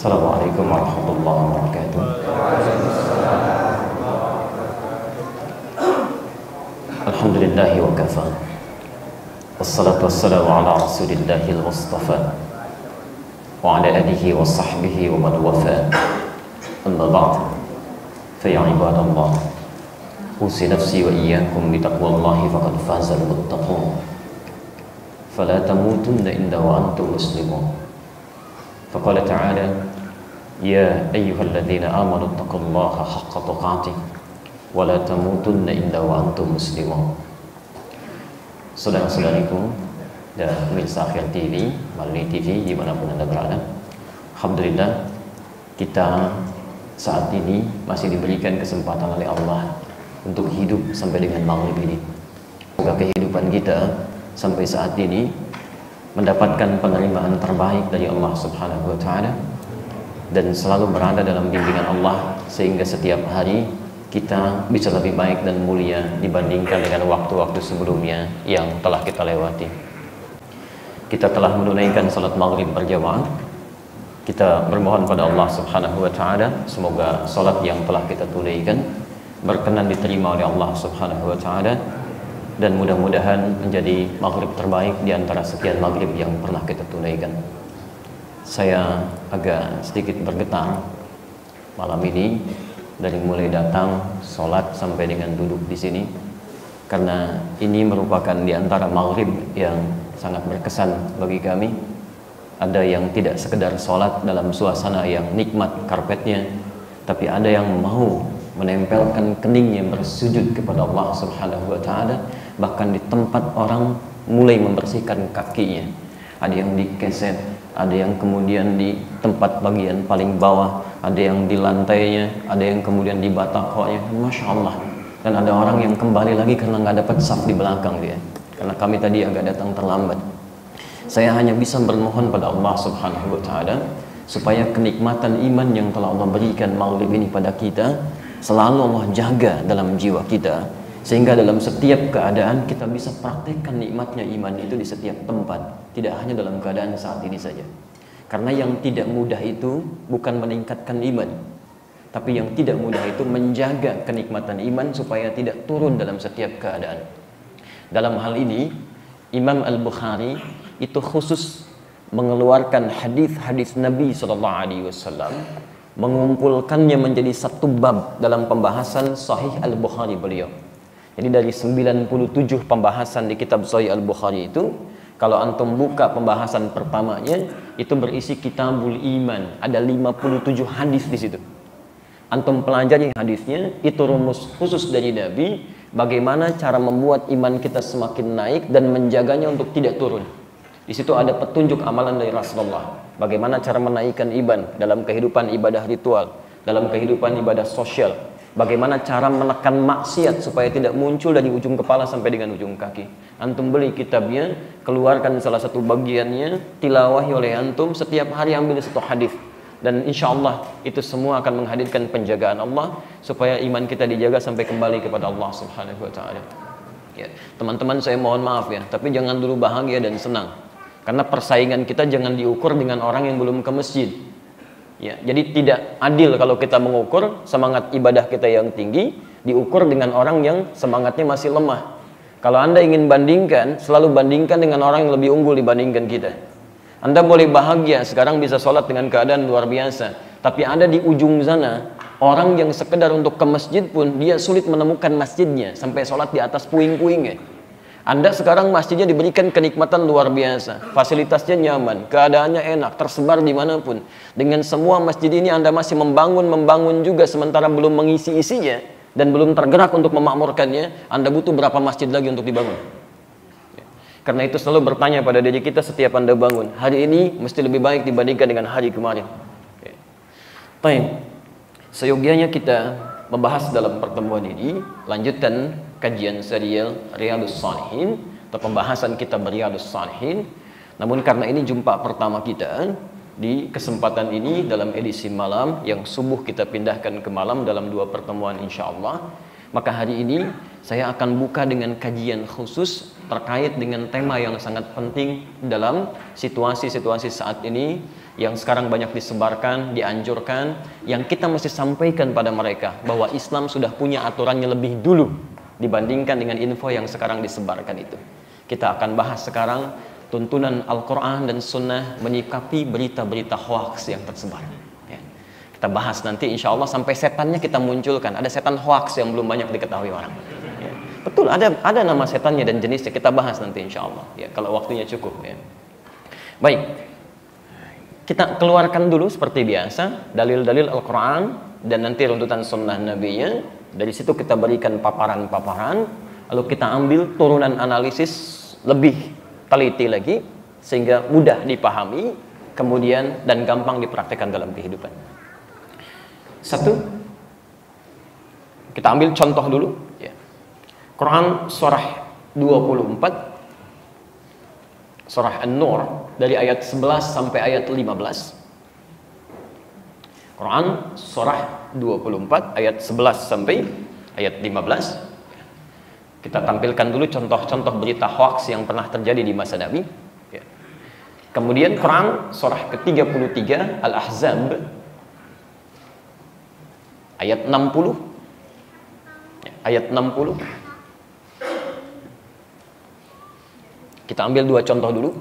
Assalamualaikum warahmatullahi wabarakatuh. Alhamdulillahi wa kafa. Wassalatu wassalamu ala rasulillahil mustafa wa ala alihi wa sahbihi wa man wafa. Amma ba'd. Fa ya ibadallah, usi nafsi wa iyyakum bi taqwallahi faqad fazal muttaqun. Fala tamutunna illa wa antum muslimun. فقال تعالى يا أيها الذين آمنوا اتقوا الله حق تقاته ولا تموتن إلا وأنتم مسلمون. Saudara-saudariku dan pemirsa Akhir TV, Malini TV dimanapun Anda berada, alhamdulillah kita saat ini masih diberikan kesempatan oleh Allah untuk hidup sampai dengan maghrib ini. Semoga kehidupan kita sampai saat ini mendapatkan penerimaan terbaik dari Allah Subhanahu wa Ta'ala dan selalu berada dalam bimbingan Allah, sehingga setiap hari kita bisa lebih baik dan mulia dibandingkan dengan waktu-waktu sebelumnya yang telah kita lewati. Kita telah menunaikan salat maghrib berjamaah. Kita bermohon pada Allah Subhanahu wa Ta'ala semoga salat yang telah kita tunaikan berkenan diterima oleh Allah Subhanahu wa Ta'ala, dan mudah-mudahan menjadi maghrib terbaik di antara sekian maghrib yang pernah kita tunaikan. Saya agak sedikit bergetar malam ini dari mulai datang, sholat sampai dengan duduk di sini, karena ini merupakan di antara maghrib yang sangat berkesan bagi kami. Ada yang tidak sekedar sholat dalam suasana yang nikmat karpetnya, tapi ada yang mau menempelkan keningnya bersujud kepada Allah Subhanahu wa Ta'ala, bahkan di tempat orang mulai membersihkan kakinya. Ada yang di keset, ada yang kemudian di tempat bagian paling bawah, ada yang di lantainya, ada yang kemudian di batakonya. Masya Allah. Dan ada orang yang kembali lagi karena nggak dapat saf di belakang dia, karena kami tadi agak datang terlambat. Saya hanya bisa bermohon pada Allah Subhanahu wa Ta'ala supaya kenikmatan iman yang telah Allah berikan maghrib ini pada kita selalu Allah jaga dalam jiwa kita, sehingga dalam setiap keadaan kita bisa praktekkan nikmatnya iman itu di setiap tempat, tidak hanya dalam keadaan saat ini saja. Karena yang tidak mudah itu bukan meningkatkan iman, tapi yang tidak mudah itu menjaga kenikmatan iman supaya tidak turun dalam setiap keadaan. Dalam hal ini Imam Al-Bukhari itu khusus mengeluarkan hadis-hadis Nabi SAW, mengumpulkannya menjadi satu bab dalam pembahasan Sahih Al-Bukhari beliau. Jadi dari 97 pembahasan di kitab Sahih Al-Bukhari itu, kalau antum buka pembahasan pertamanya, itu berisi Kitabul Iman, ada 57 hadis di situ. Antum pelajari hadisnya, itu rumus khusus dari Nabi, bagaimana cara membuat iman kita semakin naik dan menjaganya untuk tidak turun. Di situ ada petunjuk amalan dari Rasulullah, bagaimana cara menaikkan iman dalam kehidupan ibadah ritual, dalam kehidupan ibadah sosial, bagaimana cara menekan maksiat supaya tidak muncul dari ujung kepala sampai dengan ujung kaki. Antum beli kitabnya, keluarkan salah satu bagiannya, tilawahi oleh antum, setiap hari ambil satu hadis, dan insya Allah itu semua akan menghadirkan penjagaan Allah supaya iman kita dijaga sampai kembali kepada Allah Subhanahu wa Ta'ala. Ya, teman-teman, saya mohon maaf ya, tapi jangan dulu bahagia dan senang. Karena persaingan kita jangan diukur dengan orang yang belum ke masjid. Ya, jadi tidak adil kalau kita mengukur semangat ibadah kita yang tinggi diukur dengan orang yang semangatnya masih lemah. Kalau Anda ingin bandingkan, selalu bandingkan dengan orang yang lebih unggul dibandingkan kita. Anda boleh bahagia sekarang bisa sholat dengan keadaan luar biasa, tapi ada di ujung sana orang yang sekedar untuk ke masjid pun dia sulit menemukan masjidnya, sampai sholat di atas puing-puingnya. Anda sekarang masjidnya diberikan kenikmatan luar biasa, fasilitasnya nyaman, keadaannya enak, tersebar dimanapun. Dengan semua masjid ini Anda masih membangun juga sementara belum mengisi isinya dan belum tergerak untuk memakmurkannya. Anda butuh berapa masjid lagi untuk dibangun? Karena itu selalu bertanya pada diri kita setiap Anda bangun, hari ini mesti lebih baik dibandingkan dengan hari kemarin. Baik, seyogianya kita membahas dalam pertemuan ini, lanjutan kajian serial Riyadhus Shalihin atau pembahasan kitab Riyadhus Shalihin. Namun karena ini jumpa pertama kita di kesempatan ini dalam edisi malam yang subuh kita pindahkan ke malam dalam 2 pertemuan insya Allah, maka hari ini saya akan buka dengan kajian khusus terkait dengan tema yang sangat penting dalam situasi-situasi saat ini, yang sekarang banyak disebarkan, dianjurkan, yang kita mesti sampaikan pada mereka bahwa Islam sudah punya aturannya lebih dulu dibandingkan dengan info yang sekarang disebarkan itu. Kita akan bahas sekarang tuntunan Al-Quran dan Sunnah menyikapi berita-berita hoax yang tersebar. Ya. Kita bahas nanti insya Allah sampai setannya kita munculkan. Ada setan hoax yang belum banyak diketahui orang. Ya. Betul, ada nama setannya dan jenisnya. Kita bahas nanti insya Allah. Ya, kalau waktunya cukup. Ya. Baik, kita keluarkan dulu seperti biasa dalil-dalil Al-Quran dan nanti runtutan Sunnah Nabi-nya. Dari situ kita berikan paparan-paparan, lalu kita ambil turunan analisis lebih teliti lagi sehingga mudah dipahami kemudian dan gampang dipraktikkan dalam kehidupan. Satu, kita ambil contoh dulu ya. Quran surah 24 surah An-Nur dari ayat 11 sampai ayat 15. Quran surah 24 ayat 11 sampai ayat 15. Kita tampilkan dulu contoh-contoh berita hoax yang pernah terjadi di masa Nabi. Ya. Kemudian Quran surah ke-33 Al-Ahzab ayat 60. Ya, ayat 60. Kita ambil dua contoh dulu.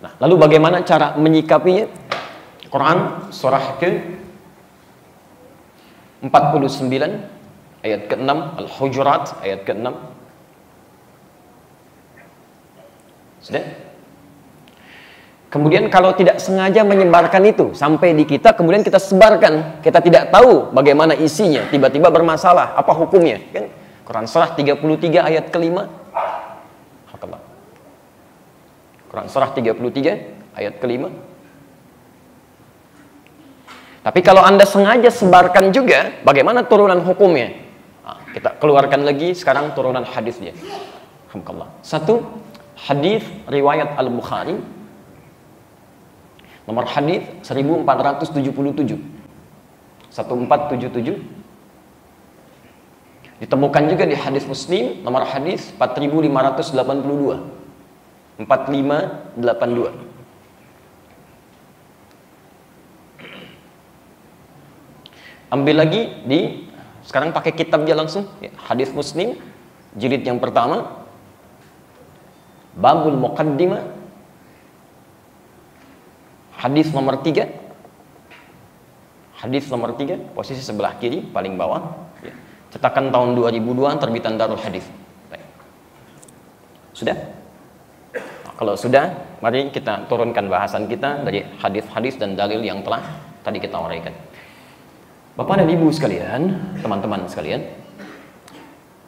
Nah, lalu bagaimana cara menyikapinya? Quran surah ke-49 ayat ke-6, Al-Hujurat ayat ke-6. Sudah? Kemudian kalau tidak sengaja menyebarkan itu sampai di kita, kemudian kita sebarkan, kita tidak tahu bagaimana isinya, tiba-tiba bermasalah, apa hukumnya? Kan? Quran surah 33 ayat ke-5. Quran surah 33 ayat ke-5. Tapi kalau Anda sengaja sebarkan juga, bagaimana turunan hukumnya? Nah, kita keluarkan lagi sekarang turunan hadisnya. Alhamdulillah. Satu, hadis riwayat Al-Bukhari. Nomor hadis 1477. 1477. Ditemukan juga di hadis Muslim nomor hadis 4582. 4582. Ambil lagi di sekarang pakai kitabnya langsung ya, hadis Muslim jilid yang pertama Babul Muqaddimah hadis nomor 3. Hadis nomor 3 posisi sebelah kiri paling bawah ya. Cetakan tahun 2002 terbitan Darul Hadis. Sudah? Nah, kalau sudah, mari kita turunkan bahasan kita dari hadis-hadis dan dalil yang telah tadi kita uraikan. Bapak dan Ibu sekalian, teman-teman sekalian,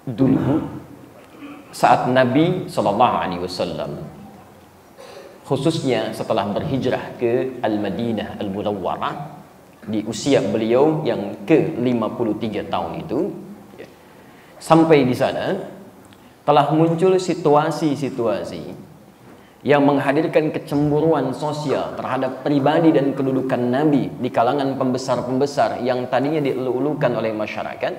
dulu saat Nabi SAW, khususnya setelah berhijrah ke Al-Madinah Al-Munawwarah, di usia beliau yang ke-53 tahun itu, sampai di sana telah muncul situasi-situasi yang menghadirkan kecemburuan sosial terhadap pribadi dan kedudukan Nabi di kalangan pembesar-pembesar yang tadinya dielu-elukan oleh masyarakat,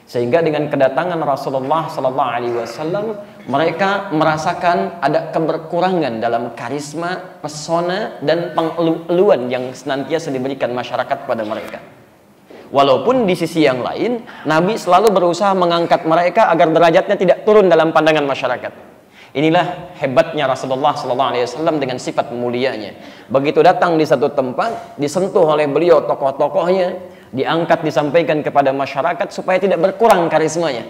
sehingga dengan kedatangan Rasulullah SAW mereka merasakan ada keberkurangan dalam karisma, pesona dan pengelu-eluan yang senantiasa diberikan masyarakat pada mereka. Walaupun di sisi yang lain Nabi selalu berusaha mengangkat mereka agar derajatnya tidak turun dalam pandangan masyarakat. Inilah hebatnya Rasulullah SAW dengan sifat mulianya. Begitu datang di satu tempat, disentuh oleh beliau tokoh-tokohnya, diangkat disampaikan kepada masyarakat supaya tidak berkurang karismanya.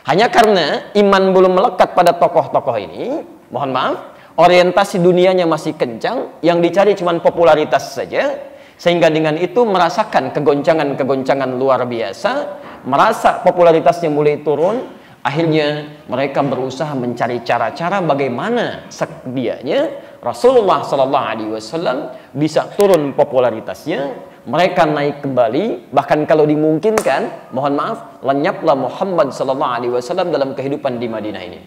Hanya karena iman belum melekat pada tokoh-tokoh ini, mohon maaf, orientasi dunianya masih kencang, yang dicari cuma popularitas saja, sehingga dengan itu merasakan kegoncangan-kegoncangan luar biasa, merasa popularitasnya mulai turun. Akhirnya mereka berusaha mencari cara-cara bagaimana sekdianya Rasulullah SAW bisa turun popularitasnya, mereka naik kembali, bahkan kalau dimungkinkan, mohon maaf, lenyaplah Muhammad SAW dalam kehidupan di Madinah ini.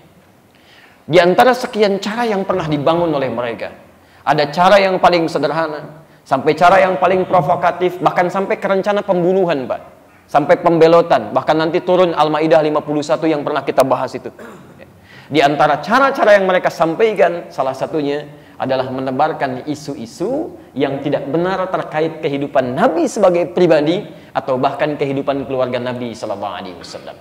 Di antara sekian cara yang pernah dibangun oleh mereka, ada cara yang paling sederhana, sampai cara yang paling provokatif, bahkan sampai ke rencana pembunuhan, Pak. Sampai pembelotan, bahkan nanti turun Al-Maidah 51 yang pernah kita bahas itu. Di antara cara-cara yang mereka sampaikan, salah satunya adalah menebarkan isu-isu yang tidak benar terkait kehidupan Nabi sebagai pribadi atau bahkan kehidupan keluarga Nabi Sallallahu Alaihi Wasallam.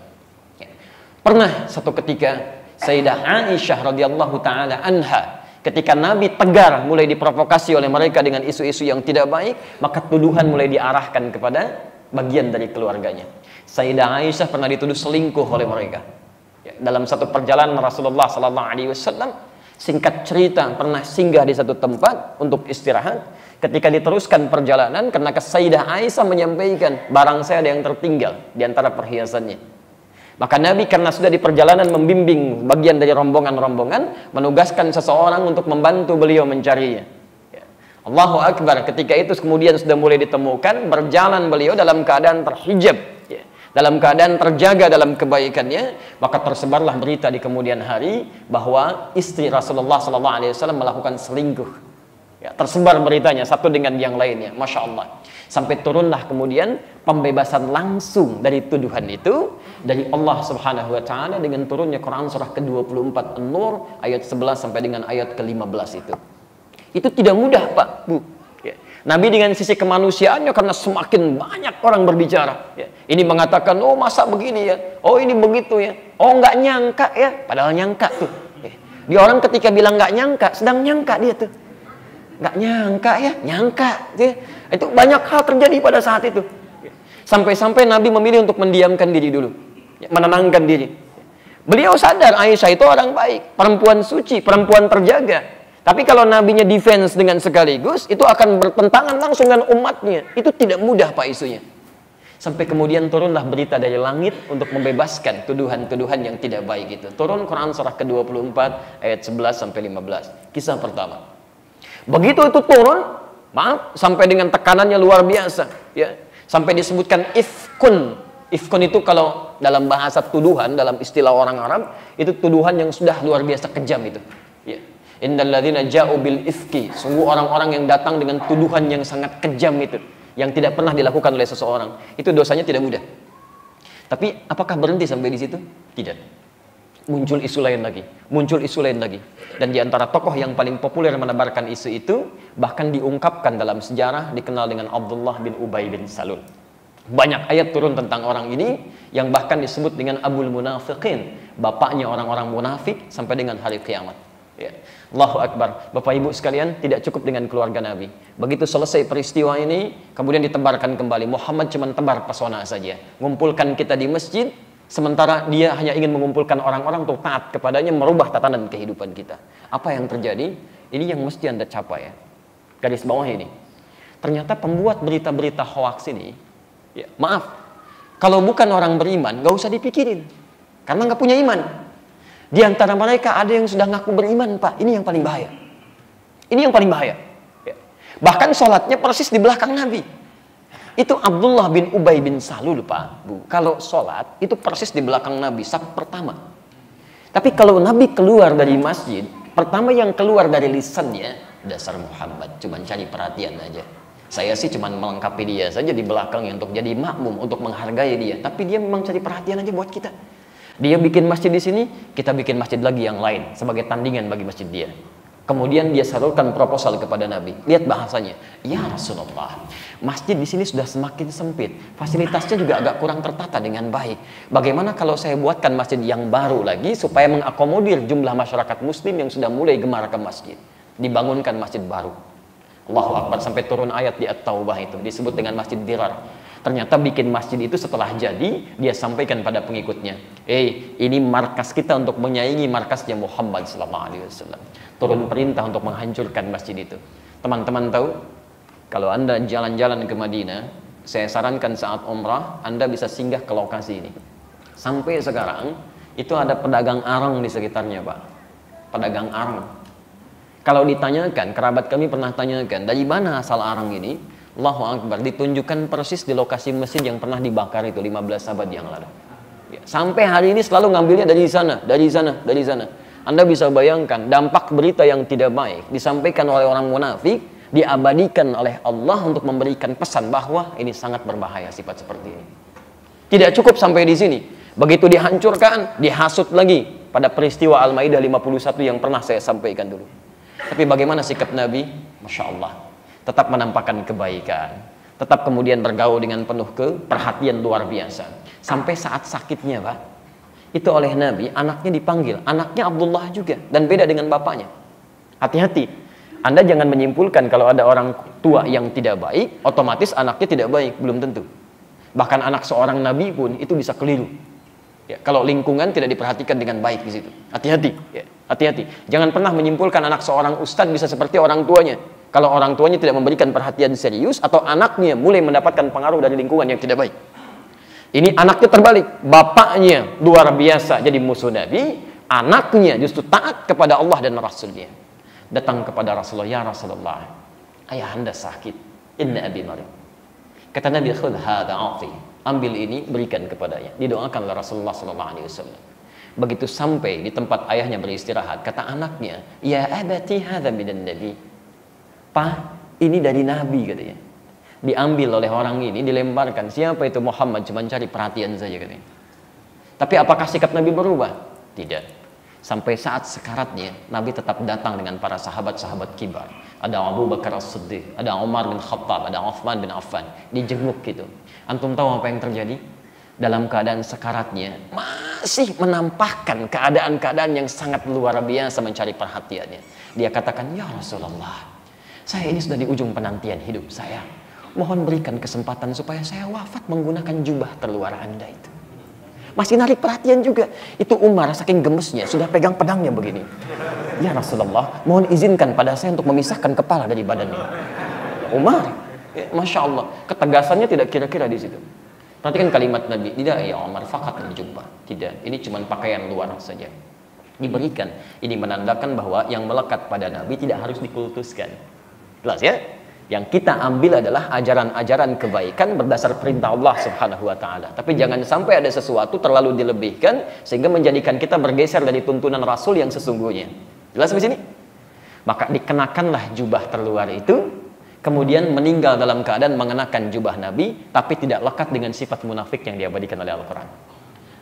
Pernah satu ketika Sayyidah Aisyah radhiyallahu taala anha, ketika Nabi tegar mulai diprovokasi oleh mereka dengan isu-isu yang tidak baik, maka tuduhan mulai diarahkan kepada bagian dari keluarganya. Sayyidah Aisyah pernah dituduh selingkuh oleh mereka. Dalam satu perjalanan Rasulullah Sallallahu Alaihi Wasallam, singkat cerita, pernah singgah di satu tempat untuk istirahat. Ketika diteruskan perjalanan, karena Sayyidah Aisyah menyampaikan, barang saya ada yang tertinggal di antara perhiasannya. Maka Nabi karena sudah di perjalanan membimbing bagian dari rombongan-rombongan, menugaskan seseorang untuk membantu beliau mencarinya. Allahu Akbar, ketika itu kemudian sudah mulai ditemukan, berjalan beliau dalam keadaan terhijab, dalam keadaan terjaga dalam kebaikannya, maka tersebarlah berita di kemudian hari bahwa istri Rasulullah SAW melakukan selingkuh. Tersebar beritanya satu dengan yang lainnya, Masya Allah. Sampai turunlah kemudian pembebasan langsung dari tuduhan itu dari Allah Subhanahu Wa Taala dengan turunnya Quran surah ke-24 An-Nur ayat 11 sampai dengan ayat ke-15 itu. Itu tidak mudah, Pak, Bu. Nabi dengan sisi kemanusiaannya, karena semakin banyak orang berbicara, ini mengatakan, oh masa begini ya, oh ini begitu ya, oh nggak nyangka ya, padahal nyangka tuh. Dia orang ketika bilang nggak nyangka, sedang nyangka dia tuh, nggak nyangka ya, nyangka. Itu banyak hal terjadi pada saat itu. Sampai-sampai Nabi memilih untuk mendiamkan diri dulu, menenangkan diri. Beliau sadar Aisyah itu orang baik, perempuan suci, perempuan terjaga. Tapi kalau nabinya defense dengan sekaligus, itu akan bertentangan langsung dengan umatnya. Itu tidak mudah, Pak, isunya. Sampai kemudian turunlah berita dari langit untuk membebaskan tuduhan-tuduhan yang tidak baik itu. Turun Quran surah ke-24 ayat 11 sampai 15. Kisah pertama. Begitu itu turun, maaf, sampai dengan tekanannya luar biasa, ya. Sampai disebutkan ifkun. Ifkun itu kalau dalam bahasa tuduhan, dalam istilah orang Arab, itu tuduhan yang sudah luar biasa kejam itu, ya. Innal ladzina ja'u bil ifki, sungguh orang-orang yang datang dengan tuduhan yang sangat kejam itu, yang tidak pernah dilakukan oleh seseorang, itu dosanya tidak mudah. Tapi apakah berhenti sampai di situ? Tidak. Muncul isu lain lagi, muncul isu lain lagi. Dan di antara tokoh yang paling populer menebarkan isu itu, bahkan diungkapkan dalam sejarah, dikenal dengan Abdullah bin Ubay bin Salul. Banyak ayat turun tentang orang ini, yang bahkan disebut dengan Abul Munafiqin, bapaknya orang-orang munafik sampai dengan hari kiamat. Ya. Allahu Akbar. Bapak Ibu sekalian, tidak cukup dengan keluarga Nabi. Begitu selesai peristiwa ini, kemudian ditebarkan kembali. Muhammad cuma tebar pesona saja, mengumpulkan kita di masjid, sementara dia hanya ingin mengumpulkan orang-orang untuk taat kepadanya, merubah tatanan kehidupan kita. Apa yang terjadi? Ini yang mesti Anda capai, ya. Garis bawah ini. Ternyata pembuat berita-berita hoaks ini, ya, maaf, kalau bukan orang beriman, gak usah dipikirin, karena gak punya iman. Di antara mereka ada yang sudah ngaku beriman, Pak. Ini yang paling bahaya. Ini yang paling bahaya. Ya. Bahkan sholatnya persis di belakang Nabi. Itu Abdullah bin Ubay bin Salul, Pak, Bu. Kalau sholat, itu persis di belakang Nabi, saf pertama. Tapi kalau Nabi keluar dari masjid, pertama yang keluar dari lisannya, dasar Muhammad, cuma cari perhatian aja. Saya sih cuma melengkapi dia saja di belakangnya untuk jadi makmum, untuk menghargai dia. Tapi dia memang cari perhatian aja buat kita. Dia bikin masjid di sini, kita bikin masjid lagi yang lain sebagai tandingan bagi masjid dia. Kemudian dia salurkan proposal kepada Nabi. Lihat bahasanya, ya Rasulullah, masjid di sini sudah semakin sempit, fasilitasnya juga agak kurang tertata dengan baik. Bagaimana kalau saya buatkan masjid yang baru lagi supaya mengakomodir jumlah masyarakat Muslim yang sudah mulai gemar ke masjid? Dibangunkan masjid baru. Allahu Akbar, sampai turun ayat di At-Taubah itu disebut dengan Masjid Dirar. Ternyata bikin masjid itu setelah jadi, dia sampaikan pada pengikutnya, ini markas kita untuk menyaingi markasnya Muhammad SAW. Turun perintah untuk menghancurkan masjid itu. Teman-teman tahu, kalau Anda jalan-jalan ke Madinah, saya sarankan saat umrah, Anda bisa singgah ke lokasi ini. Sampai sekarang, itu ada pedagang arang di sekitarnya, Pak. Pedagang arang. Kalau ditanyakan, kerabat kami pernah tanyakan, dari mana asal arang ini? Allahu Akbar, ditunjukkan persis di lokasi masjid yang pernah dibakar itu 15 abad yang lalu. Ya, sampai hari ini selalu ngambilnya dari sana, dari sana, dari sana. Anda bisa bayangkan dampak berita yang tidak baik disampaikan oleh orang munafik, diabadikan oleh Allah untuk memberikan pesan bahwa ini sangat berbahaya sifat seperti ini. Tidak cukup sampai di sini. Begitu dihancurkan, dihasut lagi pada peristiwa Al-Maidah 51 yang pernah saya sampaikan dulu. Tapi bagaimana sikap Nabi? Masya Allah, tetap menampakkan kebaikan, tetap kemudian bergaul dengan penuh perhatian luar biasa. Sampai saat sakitnya, Pak, itu oleh Nabi, anaknya dipanggil, anaknya Abdullah juga, dan beda dengan bapaknya. Hati-hati, Anda jangan menyimpulkan kalau ada orang tua yang tidak baik, otomatis anaknya tidak baik, belum tentu. Bahkan anak seorang Nabi pun itu bisa keliru. Ya, kalau lingkungan tidak diperhatikan dengan baik di situ, hati-hati. Ya, hati-hati. Jangan pernah menyimpulkan anak seorang ustadz bisa seperti orang tuanya. Kalau orang tuanya tidak memberikan perhatian serius, atau anaknya mulai mendapatkan pengaruh dari lingkungan yang tidak baik. Ini anaknya terbalik, bapaknya luar biasa jadi musuh Nabi, anaknya justru taat kepada Allah dan Rasulnya. Datang kepada Rasulullah, ya Rasulullah, ayah anda sakit, inna abi marid. Kata Nabi, khudh hadha a'ti, ambil ini, berikan kepadanya. Didoakanlah Rasulullah SAW. Begitu sampai di tempat ayahnya beristirahat, kata anaknya, ya abati hadha minan nabi. Pak, ini dari Nabi, katanya. Diambil oleh orang ini, dilemparkan. Siapa itu? Muhammad, cuma cari perhatian saja, katanya. Tapi apakah sikap Nabi berubah? Tidak. Sampai saat sekaratnya, Nabi tetap datang dengan para sahabat-sahabat kibar. Ada Abu Bakar As-Siddiq, ada Umar bin Khattab, ada Uthman bin Affan. Dijenguk gitu. Antum tahu apa yang terjadi? Dalam keadaan sekaratnya, masih menampakkan keadaan-keadaan yang sangat luar biasa mencari perhatiannya. Dia katakan, ya Rasulullah, saya ini sudah di ujung penantian hidup saya. Mohon berikan kesempatan supaya saya wafat menggunakan jubah terluar Anda itu. Masih narik perhatian juga. Itu Umar saking gemesnya sudah pegang pedangnya begini. Ya Rasulullah, mohon izinkan pada saya untuk memisahkan kepala dari badannya. Umar, ya, Masya Allah, ketegasannya tidak kira-kira di situ. Perhatikan kalimat Nabi, tidak ya Umar, fakat jubah. Tidak, ini cuma pakaian luar saja. Diberikan. Ini menandakan bahwa yang melekat pada Nabi tidak harus dikultuskan. Jelas ya? Yang kita ambil adalah ajaran-ajaran kebaikan berdasar perintah Allah Subhanahu wa taala. Tapi jangan sampai ada sesuatu terlalu dilebihkan sehingga menjadikan kita bergeser dari tuntunan Rasul yang sesungguhnya. Jelas di sini? Maka dikenakanlah jubah terluar itu, kemudian meninggal dalam keadaan mengenakan jubah Nabi, tapi tidak lekat dengan sifat munafik yang diabadikan oleh Al-Qur'an.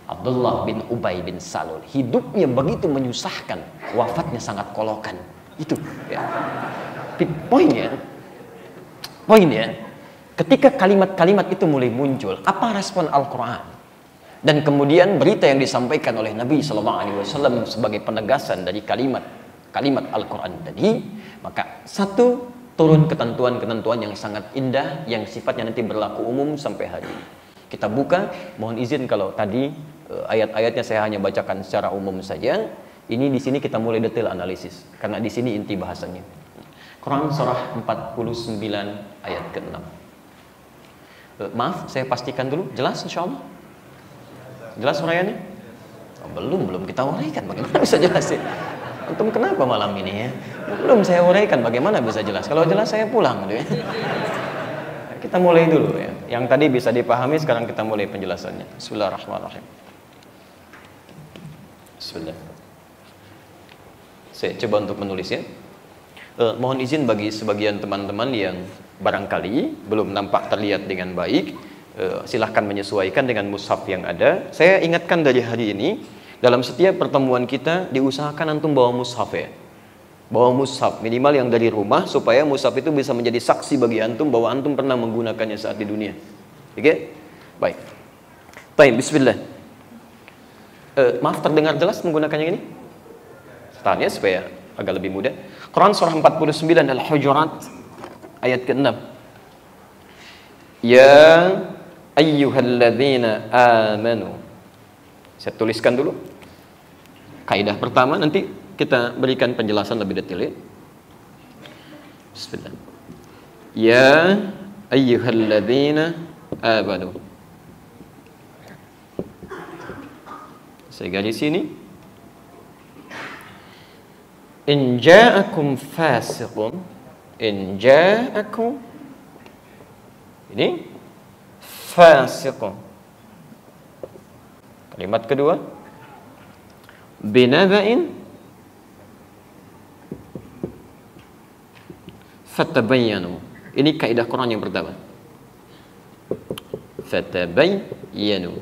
Abdullah bin Ubay bin Salul, hidupnya begitu menyusahkan, wafatnya sangat kolokan. Itu ya. Poinnya, ketika kalimat-kalimat itu mulai muncul, apa respon Al-Quran? Dan kemudian berita yang disampaikan oleh Nabi SAW sebagai penegasan dari kalimat Al-Quran tadi, maka satu, turun ketentuan-ketentuan yang sangat indah, yang sifatnya nanti berlaku umum sampai hari ini. Kita buka, mohon izin kalau tadi ayat-ayatnya saya hanya bacakan secara umum saja. Ini di sini kita mulai detail analisis, karena di sini inti bahasanya. Quran surah 49 ayat ke-6. Maaf, saya pastikan dulu. Jelas insyaallah? Jelas uraiannya? Oh, belum kita uraikan. Bagaimana bisa jelas ya? Antum kenapa malam ini ya? Belum saya uraikan, bagaimana bisa jelas? Kalau jelas saya pulang gitu ya. Kita mulai dulu ya. Yang tadi bisa dipahami, sekarang kita mulai penjelasannya. Bismillahirrahmanirrahim. Bismillah. Saya coba untuk menulis ya. Mohon izin bagi sebagian teman-teman yang barangkali belum nampak terlihat dengan baik, silahkan menyesuaikan dengan mushaf yang ada. Saya ingatkan dari hari ini, dalam setiap pertemuan kita diusahakan antum bawa mushaf ya. Bawa mushaf, minimal yang dari rumah, supaya mushaf itu bisa menjadi saksi bagi antum bahwa antum pernah menggunakannya saat di dunia. Oke? Baik. Baik, bismillah. Maaf, terdengar jelas menggunakannya ini? Tahan ya supaya agak lebih mudah. Quran surah 49 Al-Hujurat ayat ke-6. Ya ayyuhalladzina amanu. Saya tuliskan dulu kaidah pertama, nanti kita berikan penjelasan lebih detail ya. Bismillah. Ya ayyuhalladzina amanu. Saya garis sini. In ja'akum fasiqun, in ja'akum, ini fasiqun. Kalimat kedua, binaba'in fatabayyanu. Ini kaidah Quran yang pertama. Fatabayyanu.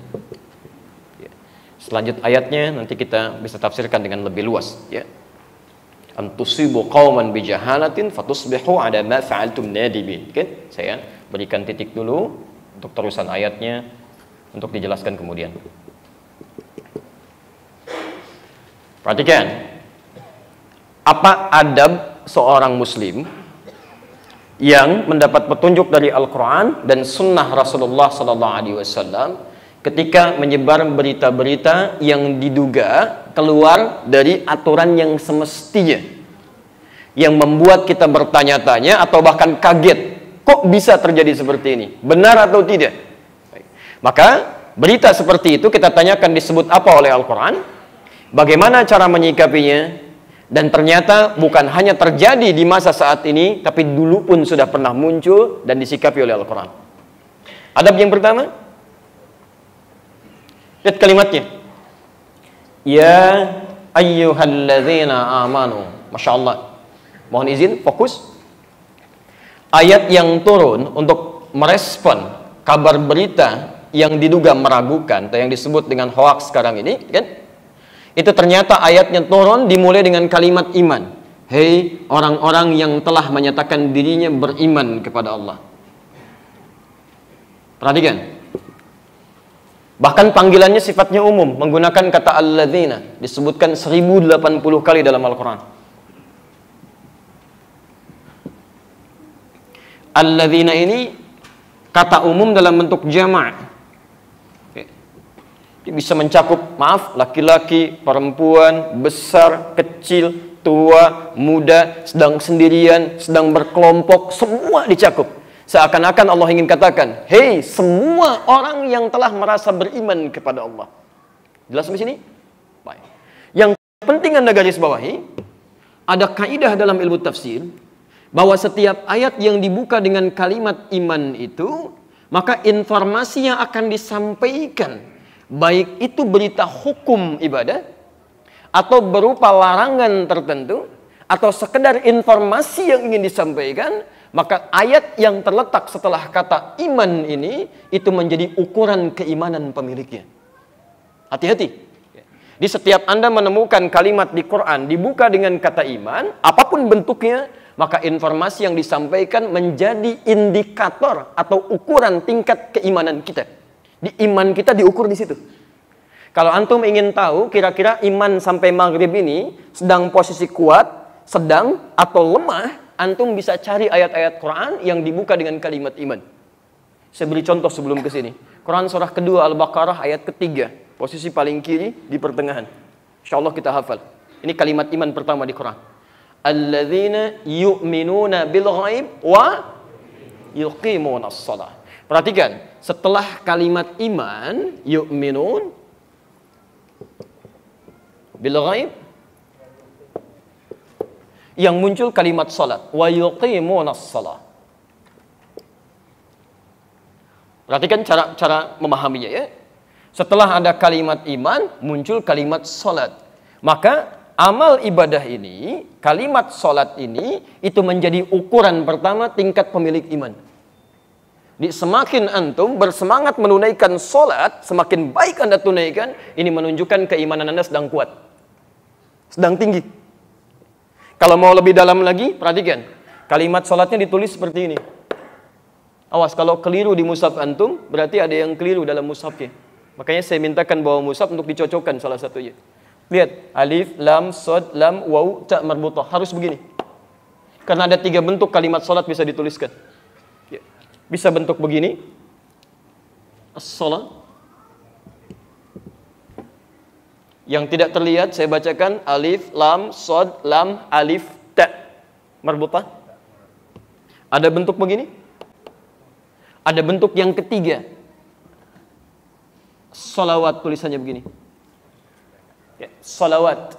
Selanjut ayatnya nanti kita bisa tafsirkan dengan lebih luas ya. Antusibu qauman bijahalatin fatusbihu ada ma fa'altum nadimin. Kan? Saya berikan titik dulu untuk terusan ayatnya untuk dijelaskan kemudian. Perhatikan. Apa adab seorang muslim yang mendapat petunjuk dari Al-Quran dan Sunnah Rasulullah SAW ketika menyebar berita-berita yang diduga keluar dari aturan yang semestinya, yang membuat kita bertanya-tanya atau bahkan kaget, kok bisa terjadi seperti ini? Benar atau tidak? Maka berita seperti itu kita tanyakan disebut apa oleh Al-Quran, bagaimana cara menyikapinya, dan ternyata bukan hanya terjadi di masa saat ini, tapi dulu pun sudah pernah muncul dan disikapi oleh Al-Quran. Adab yang pertama, lihat kalimatnya. Ya ayyuhalladzina amanu. Masya Allah. Mohon izin, fokus. Ayat yang turun untuk merespon kabar berita yang diduga meragukan atau yang disebut dengan hoax sekarang ini, kan? Itu ternyata ayatnya turun dimulai dengan kalimat iman. Hei orang-orang yang telah menyatakan dirinya beriman kepada Allah. Perhatikan. Bahkan panggilannya sifatnya umum, menggunakan kata alladzina, disebutkan 1080 kali dalam Al-Quran. Alladzina ini kata umum dalam bentuk jama'. Dia bisa mencakup, maaf, laki-laki, perempuan, besar, kecil, tua, muda, sedang sendirian, sedang berkelompok, semua dicakup. Seakan-akan Allah ingin katakan, hei semua orang yang telah merasa beriman kepada Allah. Jelas sampai sini? Baik. Yang penting Anda garis bawahi, ada kaidah dalam ilmu tafsir, bahwa setiap ayat yang dibuka dengan kalimat iman itu, maka informasi yang akan disampaikan, baik itu berita hukum ibadah, atau berupa larangan tertentu, atau sekedar informasi yang ingin disampaikan, maka ayat yang terletak setelah kata iman ini, itu menjadi ukuran keimanan pemiliknya. Hati-hati. Di setiap Anda menemukan kalimat di Quran dibuka dengan kata iman, apapun bentuknya, maka informasi yang disampaikan menjadi indikator atau ukuran tingkat keimanan kita. Di iman kita diukur di situ. Kalau antum ingin tahu kira-kira iman sampai maghrib ini sedang posisi kuat, sedang atau lemah, antum bisa cari ayat-ayat Quran yang dibuka dengan kalimat iman. Saya beri contoh sebelum ke sini. Quran surah kedua Al-Baqarah ayat ketiga, posisi paling kiri di pertengahan. Insyaallah kita hafal. Ini kalimat iman pertama di Quran. Alladzina yu'minuna bil ghaib wa yuqimunas shalah. Perhatikan, setelah kalimat iman, yu'minun bil ghaib, yang muncul kalimat salat, wa yuqimunas shalah. Perhatikan cara memahaminya ya. Setelah ada kalimat iman, muncul kalimat salat. Maka amal ibadah ini, kalimat salat ini, itu menjadi ukuran pertama tingkat pemilik iman. Semakin antum bersemangat menunaikan salat, semakin baik Anda tunaikan, ini menunjukkan keimanan Anda sedang kuat, sedang tinggi. Kalau mau lebih dalam lagi, perhatikan. Kalimat salatnya ditulis seperti ini. Awas, kalau keliru di mushaf antum, berarti ada yang keliru dalam mushafnya. Makanya saya mintakan bawa mushaf untuk dicocokkan salah satunya. Lihat, alif, lam, sod, lam, waw, ta marbutah. Harus begini. Karena ada 3 bentuk kalimat salat bisa dituliskan. Bisa bentuk begini, as-salat. Yang tidak terlihat saya bacakan alif, lam, sod, lam, alif, ta marbutah. Ada bentuk begini. Ada bentuk yang ketiga, salawat, tulisannya begini. Ya, salawat.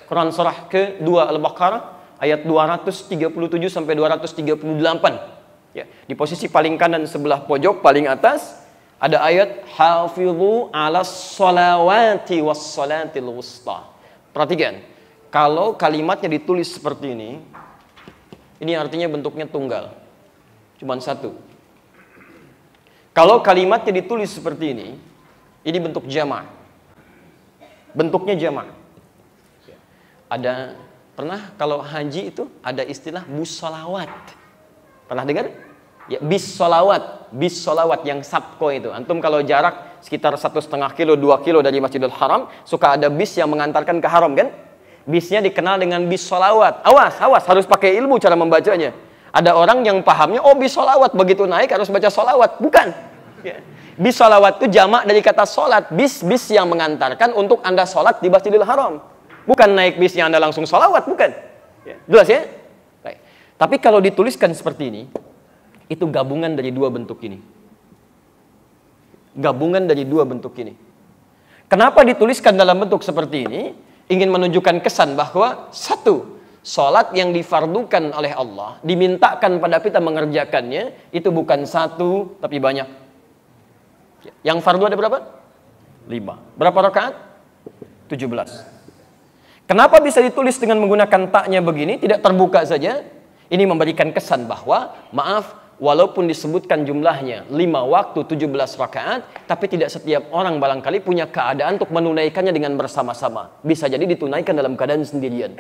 Quran surah ke-2 Al-Baqarah ayat 237 sampai 238. Ya, di posisi paling kanan sebelah pojok paling atas ada ayat hafizu 'alas shalawati was salatil wusta. Perhatikan, kalau kalimatnya ditulis seperti ini artinya bentuknya tunggal. Cuman satu. Kalau kalimatnya ditulis seperti ini bentuk jama'. Bentuknya jama'. Ada Pernah kalau haji itu ada istilah bus sholawat. Pernah dengar? Ya, bis sholawat yang sabko itu. Antum kalau jarak sekitar 1,5 kilo, 2 kilo dari Masjidil Haram, suka ada bis yang mengantarkan ke haram kan? Bisnya dikenal dengan bis sholawat. Awas, harus pakai ilmu cara membacanya. Ada orang yang pahamnya, oh bis sholawat, begitu naik harus baca sholawat. Bukan. Ya. Bis sholawat itu jamak dari kata sholat. Bis yang mengantarkan untuk Anda sholat di Masjidil Haram. Bukan naik bisnya Anda langsung sholawat, bukan. Ya. Jelas ya? Baik. Tapi kalau dituliskan seperti ini, itu gabungan dari dua bentuk ini. Gabungan dari dua bentuk ini. Kenapa dituliskan dalam bentuk seperti ini? Ingin menunjukkan kesan bahwa satu, sholat yang difardukan oleh Allah, dimintakan pada kita mengerjakannya, itu bukan satu, tapi banyak. Yang fardu ada berapa? 5. Berapa rakaat? 17. Kenapa bisa ditulis dengan menggunakan taknya begini, tidak terbuka saja? Ini memberikan kesan bahwa, maaf, walaupun disebutkan jumlahnya 5 waktu 17 rakaat, tapi tidak setiap orang barangkali punya keadaan untuk menunaikannya dengan bersama-sama. Bisa jadi ditunaikan dalam keadaan sendirian.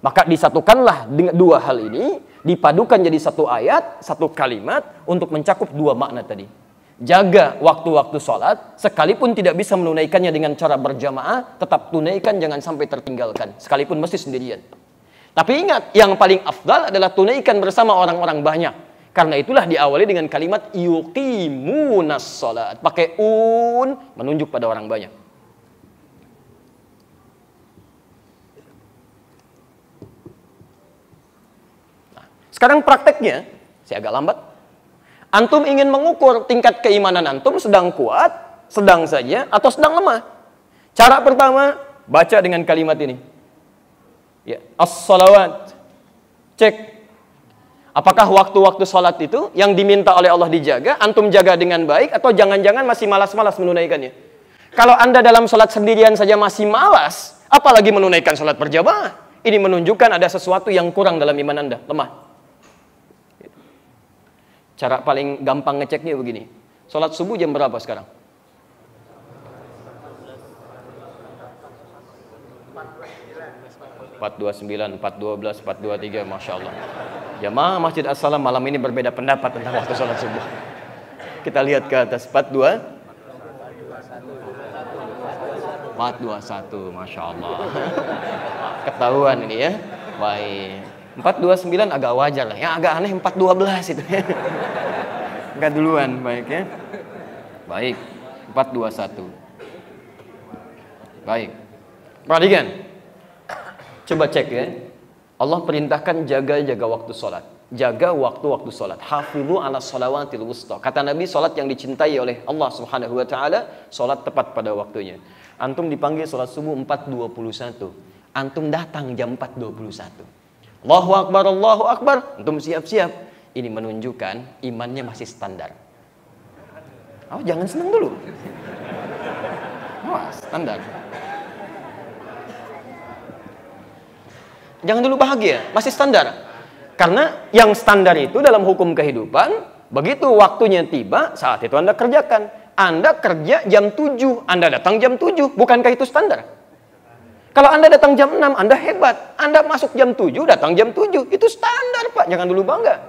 Maka disatukanlah dengan dua hal ini, dipadukan jadi satu ayat, satu kalimat untuk mencakup dua makna tadi. Jaga waktu-waktu sholat, sekalipun tidak bisa menunaikannya dengan cara berjamaah, tetap tunaikan, jangan sampai tertinggalkan, sekalipun mesti sendirian. Tapi ingat, yang paling afdal adalah tunaikan bersama orang-orang banyak. Karena itulah diawali dengan kalimat yuqimunas sholat. Pakai menunjuk pada orang banyak. Nah, sekarang prakteknya, saya agak lambat. Antum ingin mengukur tingkat keimanan antum sedang kuat, sedang saja, atau sedang lemah. Cara pertama, baca dengan kalimat ini. Ya, as-salawat. Cek. Apakah waktu-waktu sholat itu yang diminta oleh Allah dijaga, antum jaga dengan baik, atau jangan-jangan masih malas-malas menunaikannya? Kalau Anda dalam sholat sendirian saja masih malas, apalagi menunaikan sholat berjamaah? Ini menunjukkan ada sesuatu yang kurang dalam iman Anda, lemah. Cara paling gampang ngeceknya begini. Sholat subuh jam berapa sekarang? 4.29, 4.12, 4.23, Masya Allah. Jamaah Masjid As-Salam malam ini berbeda pendapat tentang waktu sholat subuh. Kita lihat ke atas, 4.21, Masya Allah. Ketahuan ini ya. Baik. 4.29 agak wajar lah. Yang agak aneh 4.12 itu. Enggak duluan, baik ya. Baik. 4.21. Baik. Perhatikan. Coba cek ya. Allah perintahkan jaga waktu sholat. Jaga waktu-waktu sholat. Hafidhu ala sholawatil wusta. Kata Nabi, sholat yang dicintai oleh Allah Subhanahu wa ta'ala, sholat tepat pada waktunya. Antum dipanggil sholat subuh 4.21. Antum datang jam 4.21. Allahu Akbar, Allahu Akbar. Antum siap-siap. Ini menunjukkan imannya masih standar. Oh, jangan senang dulu. Oh, standar. Jangan dulu bahagia, masih standar. Karena yang standar itu dalam hukum kehidupan, begitu waktunya tiba, saat itu Anda kerjakan. Anda kerja jam 7, Anda datang jam 7. Bukankah itu standar? Kalau Anda datang jam 6, Anda hebat. Anda masuk jam 7, datang jam 7. Itu standar, Pak. Jangan dulu bangga.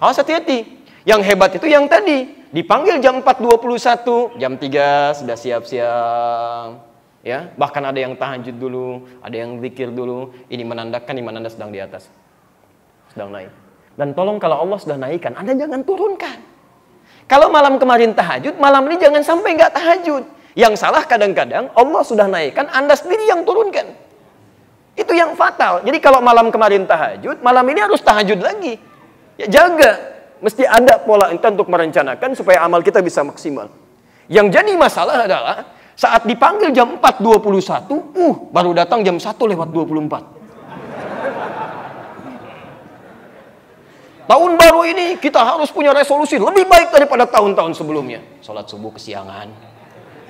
Awas, hati-hati. Yang hebat itu yang tadi. Dipanggil jam 4.21, jam 3 sudah siap-siap. Ya, bahkan ada yang tahajud dulu, ada yang zikir dulu. Ini menandakan iman Anda sedang di atas. Sedang naik. Dan tolong kalau Allah sudah naikkan, Anda jangan turunkan. Kalau malam kemarin tahajud, malam ini jangan sampai nggak tahajud. Yang salah kadang-kadang Allah sudah naikkan, Anda sendiri yang turunkan. Itu yang fatal. Jadi kalau malam kemarin tahajud, malam ini harus tahajud lagi. Ya jaga. Mesti ada pola kita untuk merencanakan supaya amal kita bisa maksimal. Yang jadi masalah adalah saat dipanggil jam 4.21, baru datang jam 1:24. Tahun baru ini kita harus punya resolusi lebih baik daripada tahun-tahun sebelumnya. Sholat subuh kesiangan.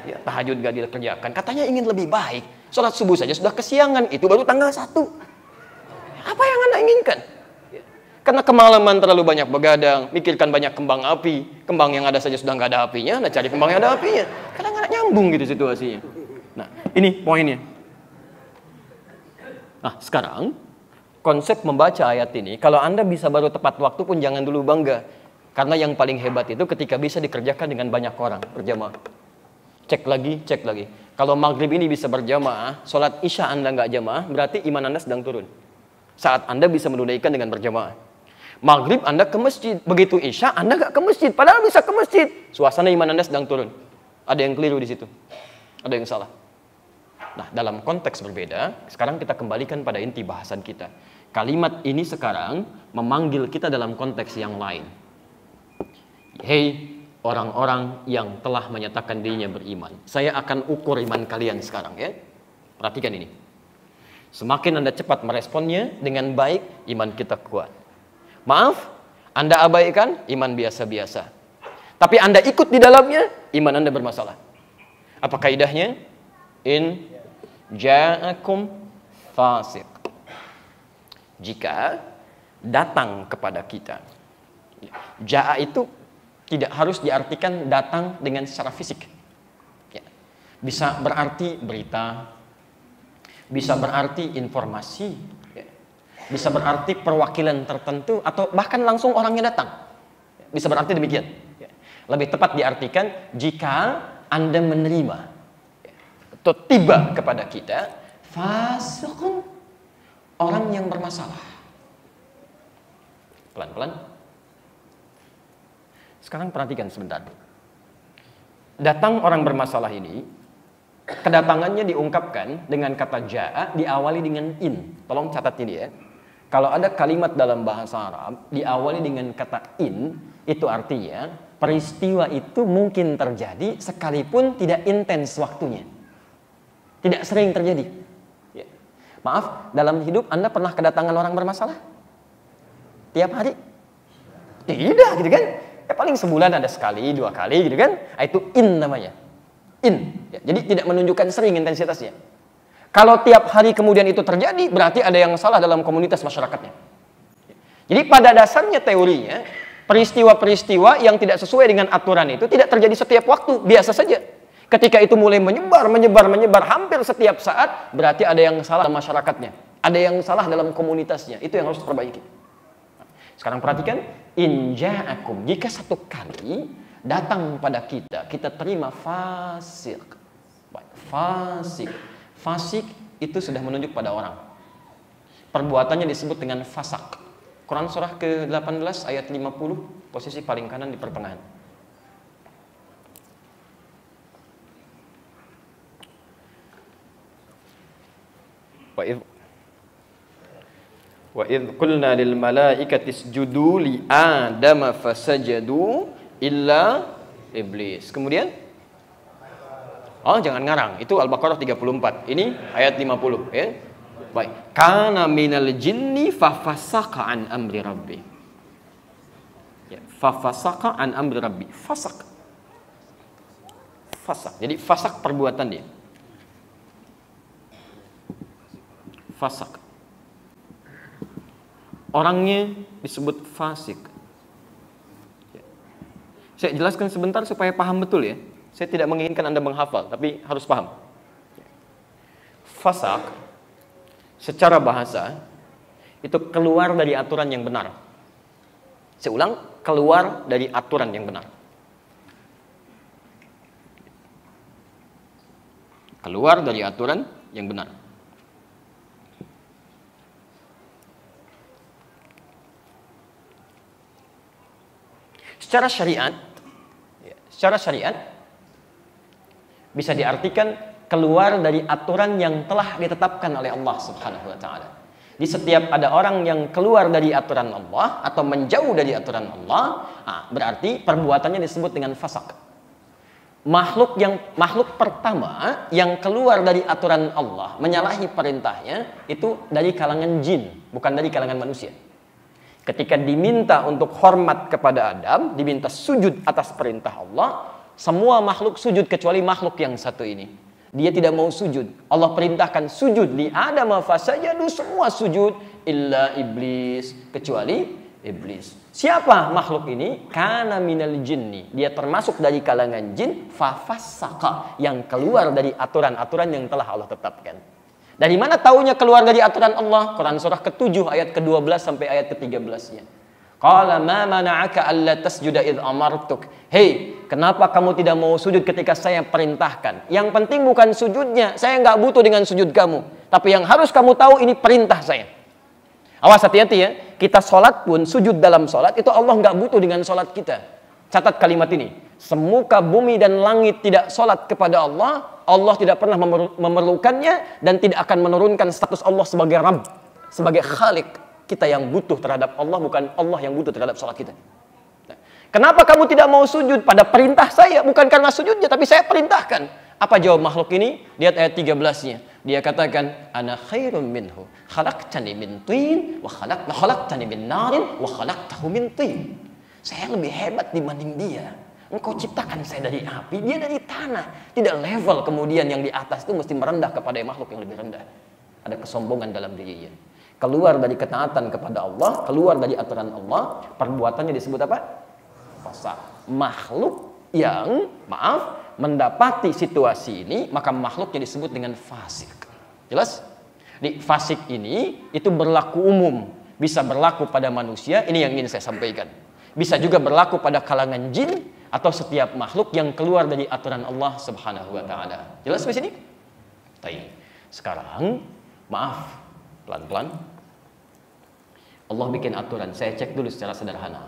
Ya, tahajud gak dikerjakan. Katanya ingin lebih baik. Sholat subuh saja sudah kesiangan. Itu baru tanggal 1. Apa yang Anda inginkan? Ya. Karena kemalaman terlalu banyak begadang. Mikirkan banyak kembang api. Kembang yang ada saja sudah nggak ada apinya. Anda cari kembang yang ada apinya. Kadang nggak nyambung gitu situasinya. Nah, ini poinnya. Nah, sekarang konsep membaca ayat ini, kalau Anda bisa baru tepat waktu pun jangan dulu bangga. Karena yang paling hebat itu ketika bisa dikerjakan dengan banyak orang berjamaah. Cek lagi, cek lagi. Kalau maghrib ini bisa berjamaah, sholat isya Anda nggak jamaah, berarti iman Anda sedang turun. Saat Anda bisa menunaikan dengan berjamaah. Maghrib Anda ke masjid, begitu isya Anda nggak ke masjid, padahal bisa ke masjid. Suasana iman Anda sedang turun. Ada yang keliru di situ. Ada yang salah. Nah, dalam konteks berbeda, sekarang kita kembalikan pada inti bahasan kita. Kalimat ini sekarang memanggil kita dalam konteks yang lain. Hei, orang-orang yang telah menyatakan dirinya beriman. Saya akan ukur iman kalian sekarang ya. Perhatikan ini. Semakin Anda cepat meresponnya dengan baik, iman kita kuat. Maaf, Anda abaikan, iman biasa-biasa. Tapi Anda ikut di dalamnya, iman Anda bermasalah. Apa kaidahnya? In ja'akum fasik. Jika datang kepada kita. Ja'a itu tidak harus diartikan datang dengan secara fisik. Ya. Bisa berarti berita, bisa berarti informasi, ya. Bisa berarti perwakilan tertentu, atau bahkan langsung orangnya datang. Bisa berarti demikian. Ya. Lebih tepat diartikan jika Anda menerima atau tiba kepada kita fasiqun, orang yang bermasalah. Pelan-pelan. Sekarang perhatikan sebentar. Datang orang bermasalah ini, kedatangannya diungkapkan dengan kata ja'a, diawali dengan in. Tolong catat ini ya. Kalau ada kalimat dalam bahasa Arab diawali dengan kata in, itu artinya peristiwa itu mungkin terjadi sekalipun tidak intens waktunya. Tidak sering terjadi. Ya. Maaf, dalam hidup Anda pernah kedatangan orang bermasalah? Tiap hari? Tidak, gitu kan? Ya, paling sebulan ada sekali, 2 kali, gitu kan? Itu in namanya. In. Ya, jadi tidak menunjukkan sering intensitasnya. Kalau tiap hari kemudian itu terjadi, berarti ada yang salah dalam komunitas masyarakatnya. Jadi pada dasarnya teorinya, peristiwa-peristiwa yang tidak sesuai dengan aturan itu tidak terjadi setiap waktu, biasa saja. Ketika itu mulai menyebar hampir setiap saat, berarti ada yang salah dalam masyarakatnya. Ada yang salah dalam komunitasnya. Itu yang harus diperbaiki. Sekarang perhatikan, in ja'akum, jika satu kali datang pada kita, kita terima fasik. Fasik. Fasik itu sudah menunjuk pada orang. Perbuatannya disebut dengan fasak. Quran surah ke-18 ayat 50, posisi paling kanan di pertengahan. Wa idh qulna lil malaikati isjudu li adama fasajadu illa iblis. Kemudian jangan ngarang. Itu Al-Baqarah 34. Ini ayat 50 ya. Baik. Kana minal jinni fafasaqa an amri rabbi. Ya, fafasaqa an amri rabbi. Fasak. Fasak. Jadi fasak perbuatan dia. Fasak. Orangnya disebut fasik. Saya jelaskan sebentar supaya paham betul ya. Saya tidak menginginkan Anda menghafal, tapi harus paham. Fasak secara bahasa itu keluar dari aturan yang benar. Saya ulang, keluar dari aturan yang benar. Keluar dari aturan yang benar. Secara syariat bisa diartikan keluar dari aturan yang telah ditetapkan oleh Allah Subhanahu wa taala. Di setiap ada orang yang keluar dari aturan Allah atau menjauh dari aturan Allah, berarti perbuatannya disebut dengan fasak. Makhluk pertama yang keluar dari aturan Allah, menyalahi perintahnya, itu dari kalangan jin, bukan dari kalangan manusia. Ketika diminta untuk hormat kepada Adam, diminta sujud atas perintah Allah, semua makhluk sujud kecuali makhluk yang satu ini. Dia tidak mau sujud. Allah perintahkan sujud li Adam fasajadu, semua sujud illa iblis, kecuali iblis. Siapa makhluk ini? Kana minal jinni. Dia termasuk dari kalangan jin, fafasaqa, yang keluar dari aturan-aturan yang telah Allah tetapkan. Dari mana taunya keluar dari aturan Allah? Quran surah ke-7 ayat ke-12 sampai ayat ke-13-nya. Qala ma mana'aka alla tasjuda id amartuk. Hei, kenapa kamu tidak mau sujud ketika saya perintahkan? Yang penting bukan sujudnya. Saya nggak butuh dengan sujud kamu. Tapi yang harus kamu tahu ini perintah saya. Awas, hati-hati ya. Kita sholat pun, sujud dalam sholat, itu Allah nggak butuh dengan sholat kita. Catat kalimat ini. Semuka bumi dan langit tidak sholat kepada Allah, Allah tidak pernah memerlukannya dan tidak akan menurunkan status Allah sebagai Rabb, sebagai Khalik. Kita yang butuh terhadap Allah, bukan Allah yang butuh terhadap sholat kita. Nah, kenapa kamu tidak mau sujud pada perintah saya? Bukan karena sujudnya, tapi saya perintahkan. Apa jawab makhluk ini? Lihat ayat 13-nya. Dia katakan, ana khairum minhu, khalaqtani min tin, wa khalaqtani min narin, wa khalaqtahu min tin. Saya lebih hebat dibanding dia. Engkau ciptakan saya dari api, dia dari tanah. Tidak level kemudian yang di atas itu mesti merendah kepada makhluk yang lebih rendah. Ada kesombongan dalam dirinya. Keluar dari ketaatan kepada Allah, keluar dari aturan Allah, perbuatannya disebut apa? Fasik. Makhluk yang, mendapati situasi ini, maka makhluknya disebut dengan fasik. Jelas? Di fasik ini, itu berlaku umum. Bisa berlaku pada manusia, ini yang ingin saya sampaikan. Bisa juga berlaku pada kalangan jin, atau setiap makhluk yang keluar dari aturan Allah Subhanahu wa Ta'ala. Jelas di sini? Baik. Sekarang, pelan-pelan. Allah bikin aturan. Saya cek dulu secara sederhana.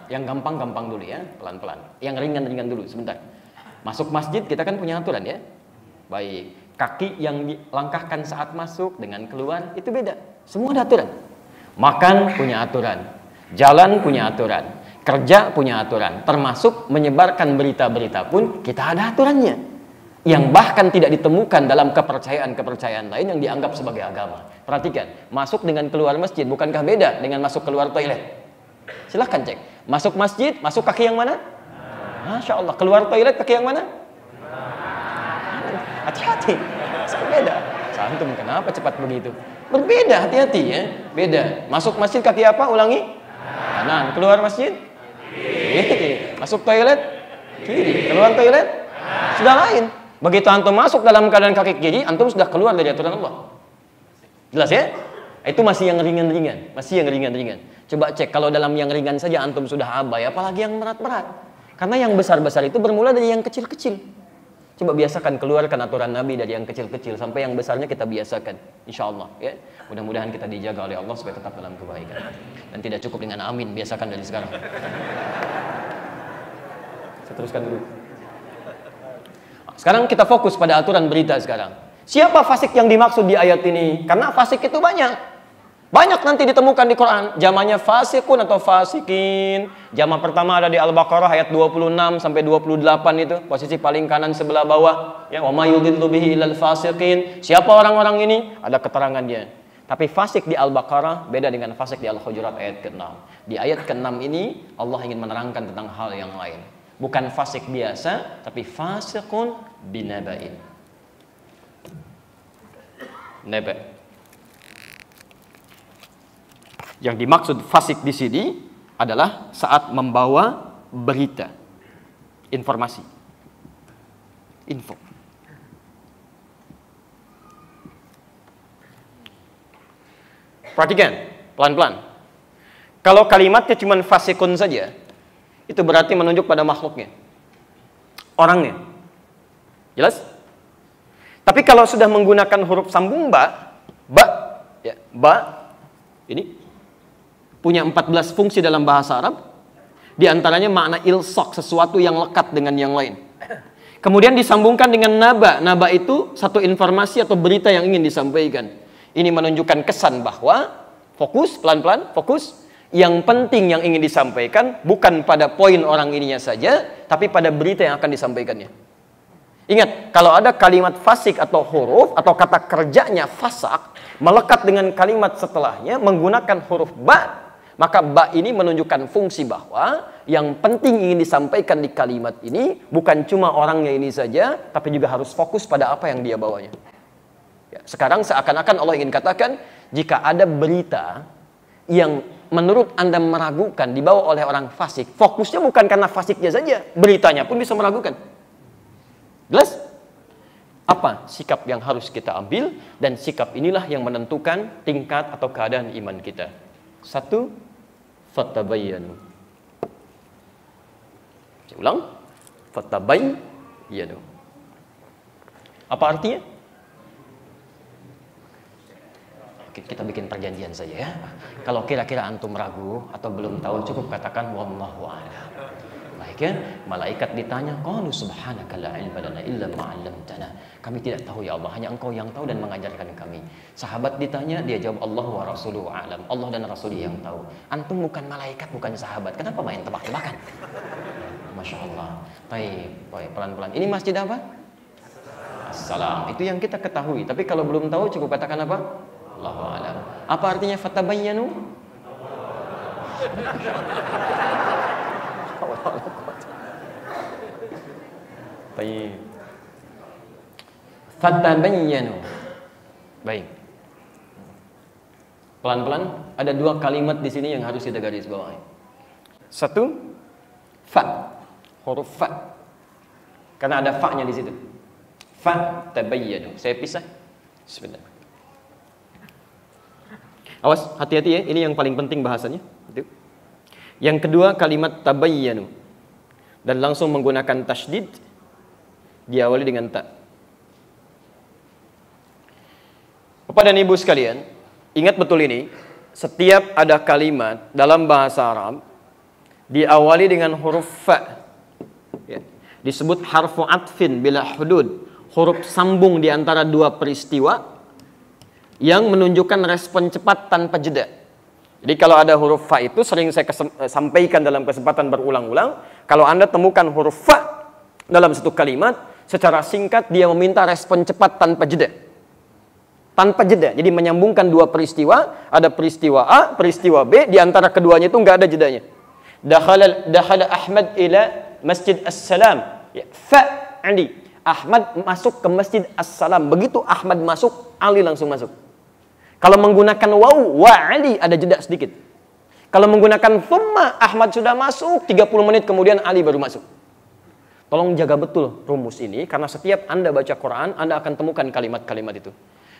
Yang gampang-gampang dulu ya, pelan-pelan. Yang ringan-ringan dulu, sebentar. Masuk masjid kita kan punya aturan ya. Baik. Kaki yang dilangkahkan saat masuk dengan keluar itu beda. Semua ada aturan. Makan punya aturan. Jalan punya aturan. Kerja punya aturan, termasuk menyebarkan berita-berita pun kita ada aturannya. Yang bahkan tidak ditemukan dalam kepercayaan-kepercayaan lain yang dianggap sebagai agama. Perhatikan, masuk dengan keluar masjid, bukankah beda dengan masuk keluar toilet? Silahkan cek. Masuk masjid, masuk kaki yang mana? Masya Allah, keluar toilet kaki yang mana? Hati-hati, beda. Antum kenapa cepat begitu? Berbeda, hati-hati ya. Beda. Masuk masjid kaki apa? Ulangi. Kanan. Keluar masjid? Kiri. Masuk toilet? Kiri. Keluar toilet? Sudah lain. Begitu antum masuk dalam keadaan kaki kiri, antum sudah keluar dari aturan Allah. Jelas ya? Itu masih yang ringan-ringan. Coba cek, kalau dalam yang ringan saja antum sudah abai, apalagi yang berat-berat. Karena yang besar-besar itu bermula dari yang kecil-kecil. Coba biasakan keluarkan aturan Nabi dari yang kecil-kecil sampai yang besarnya kita biasakan, insya Allah ya. Mudah-mudahan kita dijaga oleh Allah supaya tetap dalam kebaikan. Dan tidak cukup dengan amin, biasakan dari sekarang. Saya teruskan dulu. Sekarang kita fokus pada aturan berita sekarang. Siapa fasik yang dimaksud di ayat ini? Karena fasik itu banyak. Banyak nanti ditemukan di Quran. Jamannya fasikun atau fasikin. Jaman pertama ada di Al-Baqarah ayat 26 sampai 28 itu. Posisi paling kanan sebelah bawah. Ya, wa may yudillu bihi ilal fasikin. Siapa orang-orang ini? Ada keterangannya. Tapi fasik di Al-Baqarah beda dengan fasik di Al-Hujurat ayat ke-6. Di ayat ke-6 ini Allah ingin menerangkan tentang hal yang lain. Bukan fasik biasa, tapi fasikun binaba'in. Naba. Yang dimaksud fasik di sini adalah saat membawa berita, informasi, info. Perhatikan, pelan-pelan. Kalau kalimatnya cuma fasikun saja, itu berarti menunjuk pada makhluknya, orangnya. Jelas? Tapi kalau sudah menggunakan huruf sambung ba, ini punya 14 fungsi dalam bahasa Arab. Di antaranya makna ilsaq, sesuatu yang lekat dengan yang lain. Kemudian disambungkan dengan naba. Naba itu satu informasi atau berita yang ingin disampaikan. Ini menunjukkan kesan bahwa fokus, pelan-pelan, fokus. Yang penting yang ingin disampaikan bukan pada poin orang ininya saja, tapi pada berita yang akan disampaikannya. Ingat, kalau ada kalimat fasik atau huruf atau kata kerjanya fasak melekat dengan kalimat setelahnya menggunakan huruf ba, maka ba ini menunjukkan fungsi bahwa yang penting ingin disampaikan di kalimat ini bukan cuma orangnya ini saja, tapi juga harus fokus pada apa yang dia bawanya. Ya, sekarang seakan-akan Allah ingin katakan, jika ada berita yang menurut Anda meragukan dibawa oleh orang fasik, fokusnya bukan karena fasiknya saja, beritanya pun bisa meragukan. Jelas? apa sikap yang harus kita ambil, dan sikap inilah yang menentukan tingkat atau keadaan iman kita. 1, fatabayyanu. Saya ulang, fatabayyanu. Apa artinya? Oke, kita bikin perjanjian saja ya. Kalau kira-kira antum ragu atau belum tahu, cukup katakan wallahu a'lam. Baik ya, malaikat ditanya, qalu subhanaka la ilma lana illa ma 'allamtana. Kami tidak tahu ya Allah, hanya Engkau yang tahu dan mengajarkan kami. Sahabat ditanya, dia jawab Allah wa rasuluhu a'lam. Allah dan Rasulnya yang tahu. Antum bukan malaikat, bukan sahabat. Kenapa main tebak-tebakan? Masya Allah. Baik, pelan-pelan. Ini masjid apa? Assalam. Itu yang kita ketahui. Tapi kalau belum tahu, cukup katakan apa? Allahu a'lam. Apa artinya fatabayyanu? Baik. Fatabayyanu. Baik. Pelan-pelan, ada 2 kalimat di sini yang harus kita garis bawahi. 1, fa, huruf fa. Karena ada fa-nya di situ. Fa tabayyanu. Saya pisah. Bismillah. Awas, hati-hati ya. Ini yang paling penting bahasanya. Itu. Yang kedua, kalimat tabayyanu. Dan langsung menggunakan tasydid, diawali dengan ta. Bapak dan Ibu sekalian, ingat betul ini, setiap ada kalimat dalam bahasa Arab diawali dengan huruf fa, ya, disebut harfu atfin bila hudud, huruf sambung di antara 2 peristiwa yang menunjukkan respon cepat tanpa jeda. Jadi kalau ada huruf fa itu sering saya sampaikan dalam kesempatan berulang-ulang, kalau Anda temukan huruf fa dalam satu kalimat, secara singkat dia meminta respon cepat tanpa jeda. Tanpa jeda. Jadi menyambungkan 2 peristiwa, ada peristiwa A, peristiwa B, di antara keduanya itu nggak ada jedanya. Dakhala Ahmad ila Masjid As-Salam. Ya, fa Ali. Ahmad masuk ke Masjid As-Salam. Begitu Ahmad masuk, Ali langsung masuk. Kalau menggunakan waw, wa Ali, ada jeda sedikit. Kalau menggunakan thumma, Ahmad sudah masuk, 30 menit kemudian Ali baru masuk. Tolong jaga betul rumus ini, karena setiap Anda baca Quran, Anda akan temukan kalimat-kalimat itu.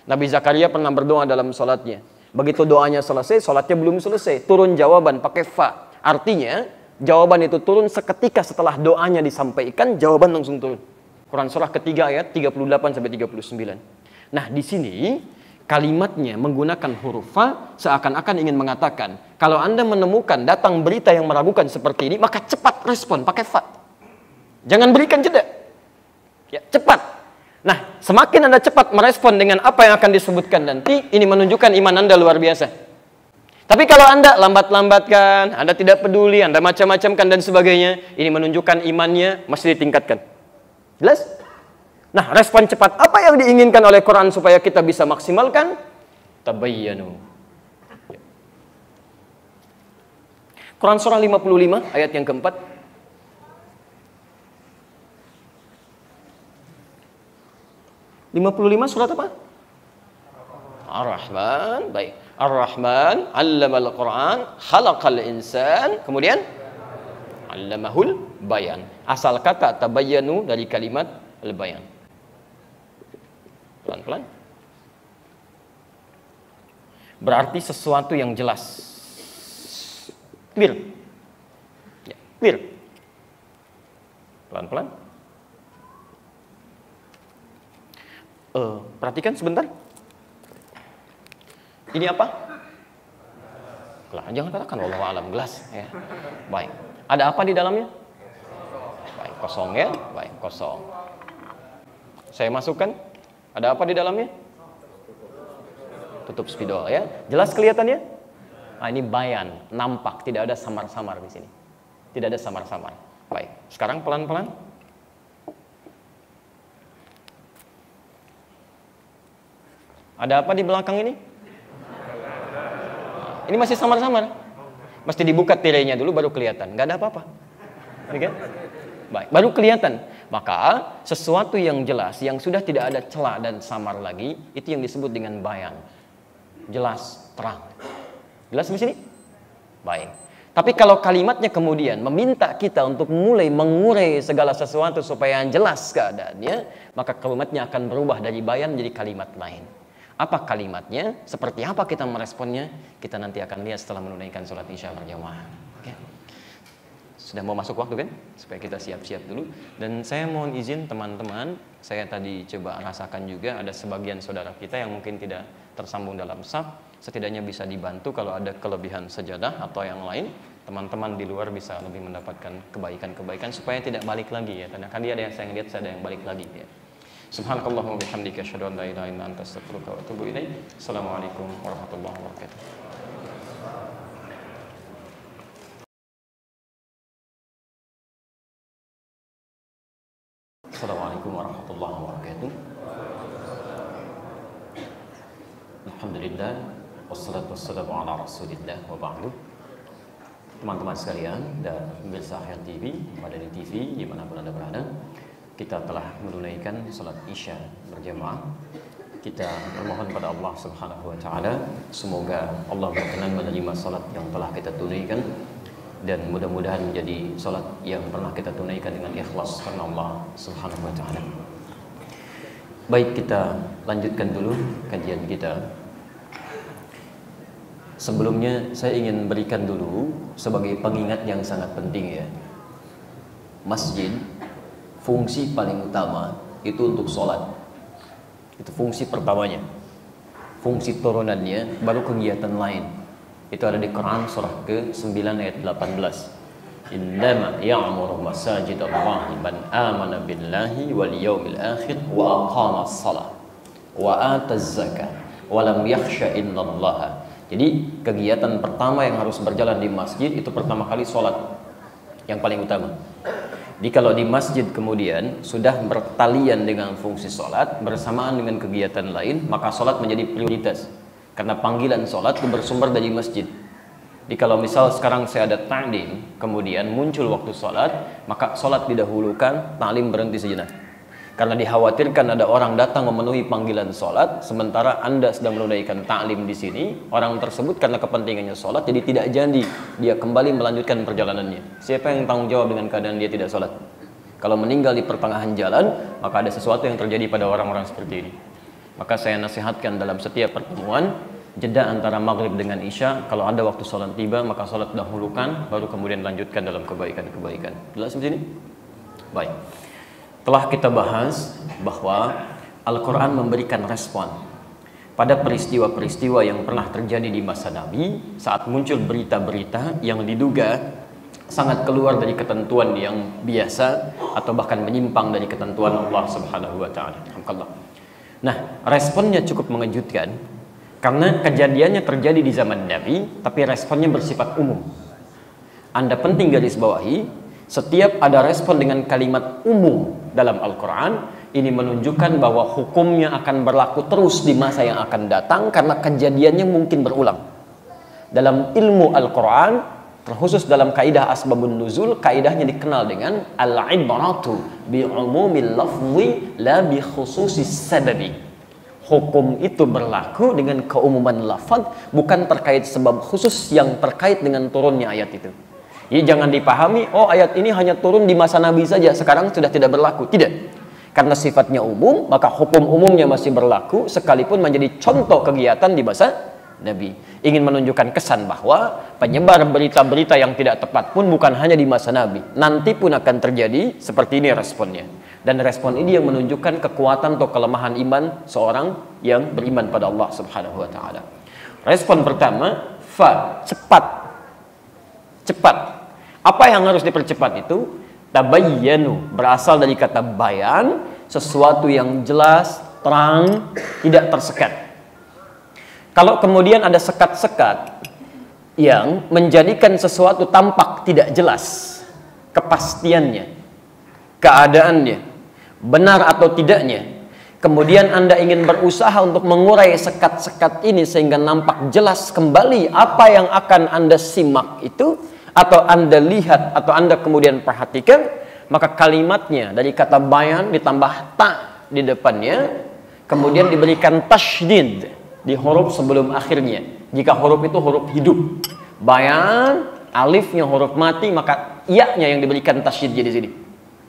Nabi Zakaria pernah berdoa dalam sholatnya. Begitu doanya selesai, sholatnya belum selesai. Turun jawaban pakai fa. Artinya, jawaban itu turun seketika setelah doanya disampaikan, jawaban langsung turun. Quran surah ketiga ayat 38-39. Nah, di sini kalimatnya menggunakan huruf fa, seakan-akan ingin mengatakan, kalau Anda menemukan datang berita yang meragukan seperti ini, maka cepat respon pakai fa. Jangan berikan jeda. Ya, cepat. Nah, semakin Anda cepat merespon dengan apa yang akan disebutkan nanti, ini menunjukkan iman Anda luar biasa. Tapi kalau Anda lambat-lambatkan, Anda tidak peduli, Anda macam-macamkan dan sebagainya, ini menunjukkan imannya masih ditingkatkan. Jelas? Nah, respon cepat apa yang diinginkan oleh Quran supaya kita bisa maksimalkan? Tabayyanu. Quran surah 55 ayat yang keempat. 55 surat apa? Ar-Rahman. Baik. Ar-Rahman 'allamal Qur'an, khalaqal insan. Kemudian 'allamahul bayan. Asal kata tabayyanu dari kalimat al-bayan. Pelan-pelan. Berarti sesuatu yang jelas. Clear. Ya, clear. Pelan-pelan. Perhatikan sebentar. Ini apa? Jangan katakan wallahu alam, gelas ya. Baik. Ada apa di dalamnya? Baik, kosong ya. Baik, kosong. Saya masukkan. Ada apa di dalamnya? Tutup spidol ya. Jelas kelihatannya? Nah, ini bayan, nampak, tidak ada samar-samar di sini. Tidak ada samar-samar. Baik. Sekarang pelan-pelan. Ada apa di belakang ini? Ini masih samar-samar. Mesti dibuka tirainya dulu baru kelihatan. Nggak ada apa-apa. Oke? Baik, baru kelihatan. Maka sesuatu yang jelas, yang sudah tidak ada celah dan samar lagi, itu yang disebut dengan bayan. Jelas, terang. Jelas di sini? Baik. Tapi kalau kalimatnya kemudian meminta kita untuk mulai mengurai segala sesuatu supaya jelas keadaannya, maka kalimatnya akan berubah dari bayan menjadi kalimat lain. Apa kalimatnya? Seperti apa kita meresponnya? Kita nanti akan lihat setelah menunaikan sholat isya berjamaah. Oke. Sudah mau masuk waktu kan? Supaya kita siap-siap dulu. Dan saya mohon izin teman-teman, saya tadi coba rasakan juga ada sebagian saudara kita yang mungkin tidak tersambung dalam saf. Setidaknya bisa dibantu kalau ada kelebihan sajadah atau yang lain. Teman-teman di luar bisa lebih mendapatkan kebaikan-kebaikan supaya tidak balik lagi ya. Karena kan dia ada yang saya lihat, saya ada yang balik lagi ya. Subhanakallahumma bihamdika asyhadu an la ilaha illa anta astaghfiruka wa atubu ilaik. Assalamualaikum warahmatullahi wabarakatuh. Assalamualaikum warahmatullahi wabarakatuh. Alhamdulillah wassalatu wassalamu ala rasulillah wa ba'du. Teman-teman sekalian dan pemirsa Akhir TV, Madani TV dimanapun Anda berada, kita telah menunaikan salat isya berjamaah. Kita bermohon pada Allah Subhanahu wa taala semoga Allah berkenan menerima salat yang telah kita tunaikan dan mudah-mudahan menjadi salat yang pernah kita tunaikan dengan ikhlas karena Allah Subhanahu wa taala. Baik, kita lanjutkan dulu kajian kita. Sebelumnya saya ingin berikan dulu sebagai pengingat yang sangat penting ya. Masjid fungsi paling utama itu untuk sholat. Itu fungsi pertamanya. Fungsi turunannya baru kegiatan lain. Itu ada di Quran surah ke-9 ayat 18. Innama ya'muru masajidallahi man amana billahi wal yawmil akhir wa aqamas shalah wa ataz zakah wa lam yakhsha illallaha. Jadi kegiatan pertama yang harus berjalan di masjid itu pertama kali sholat yang paling utama. Jadi kalau di masjid kemudian sudah bertalian dengan fungsi sholat bersamaan dengan kegiatan lain, maka sholat menjadi prioritas. Karena panggilan sholat itu bersumber dari masjid. Jadi kalau misal sekarang saya ada ta'lim, kemudian muncul waktu sholat, maka sholat didahulukan, ta'lim berhenti sejenak. Karena dikhawatirkan ada orang datang memenuhi panggilan sholat, sementara Anda sedang menunaikan ta'lim di sini, orang tersebut karena kepentingannya sholat, jadi tidak jadi dia kembali melanjutkan perjalanannya. Siapa yang tanggung jawab dengan keadaan dia tidak sholat? Kalau meninggal di pertengahan jalan, maka ada sesuatu yang terjadi pada orang-orang seperti ini. Maka saya nasihatkan dalam setiap pertemuan, jeda antara maghrib dengan isya, kalau ada waktu sholat tiba, maka sholat dahulukan, baru kemudian lanjutkan dalam kebaikan-kebaikan. Jelas seperti ini? Baik. Telah kita bahas bahwa Al-Quran memberikan respon pada peristiwa-peristiwa yang pernah terjadi di masa Nabi saat muncul berita-berita yang diduga sangat keluar dari ketentuan yang biasa atau bahkan menyimpang dari ketentuan Allah Subhanahu wa taala. Nah, responnya cukup mengejutkan karena kejadiannya terjadi di zaman Nabi tapi responnya bersifat umum. Anda penting garis bawahi, setiap ada respon dengan kalimat umum dalam Al-Quran, ini menunjukkan bahwa hukumnya akan berlaku terus di masa yang akan datang karena kejadiannya mungkin berulang. Dalam ilmu Al-Quran, terkhusus dalam kaidah asbabun nuzul, kaidahnya dikenal dengan al-ibratu bi'umumil lafzi la bi khususis sababi. Hukum itu berlaku dengan keumuman lafaz, bukan terkait sebab khusus yang terkait dengan turunnya ayat itu. Jadi jangan dipahami, oh ayat ini hanya turun di masa Nabi saja, sekarang sudah tidak berlaku. Tidak. Karena sifatnya umum, maka hukum umumnya masih berlaku, sekalipun menjadi contoh kegiatan di masa Nabi. Ingin menunjukkan kesan bahwa penyebar berita-berita yang tidak tepat pun bukan hanya di masa Nabi. Nanti pun akan terjadi seperti ini responnya. Dan respon ini yang menunjukkan kekuatan atau kelemahan iman seorang yang beriman pada Allah Subhanahu wa taala. Respon pertama, cepat. Cepat. Apa yang harus dipercepat itu? Tabayyanu, berasal dari kata bayan, sesuatu yang jelas, terang, tidak tersekat. Kalau kemudian ada sekat-sekat yang menjadikan sesuatu tampak tidak jelas, kepastiannya, keadaannya, benar atau tidaknya, kemudian Anda ingin berusaha untuk mengurai sekat-sekat ini sehingga nampak jelas kembali apa yang akan Anda simak itu, atau Anda lihat, atau Anda kemudian perhatikan, maka kalimatnya dari kata bayan ditambah ta di depannya, kemudian diberikan tasydid di huruf sebelum akhirnya. Jika huruf itu huruf hidup, bayan alifnya huruf mati, maka iya-nya yang diberikan tasydid di sini.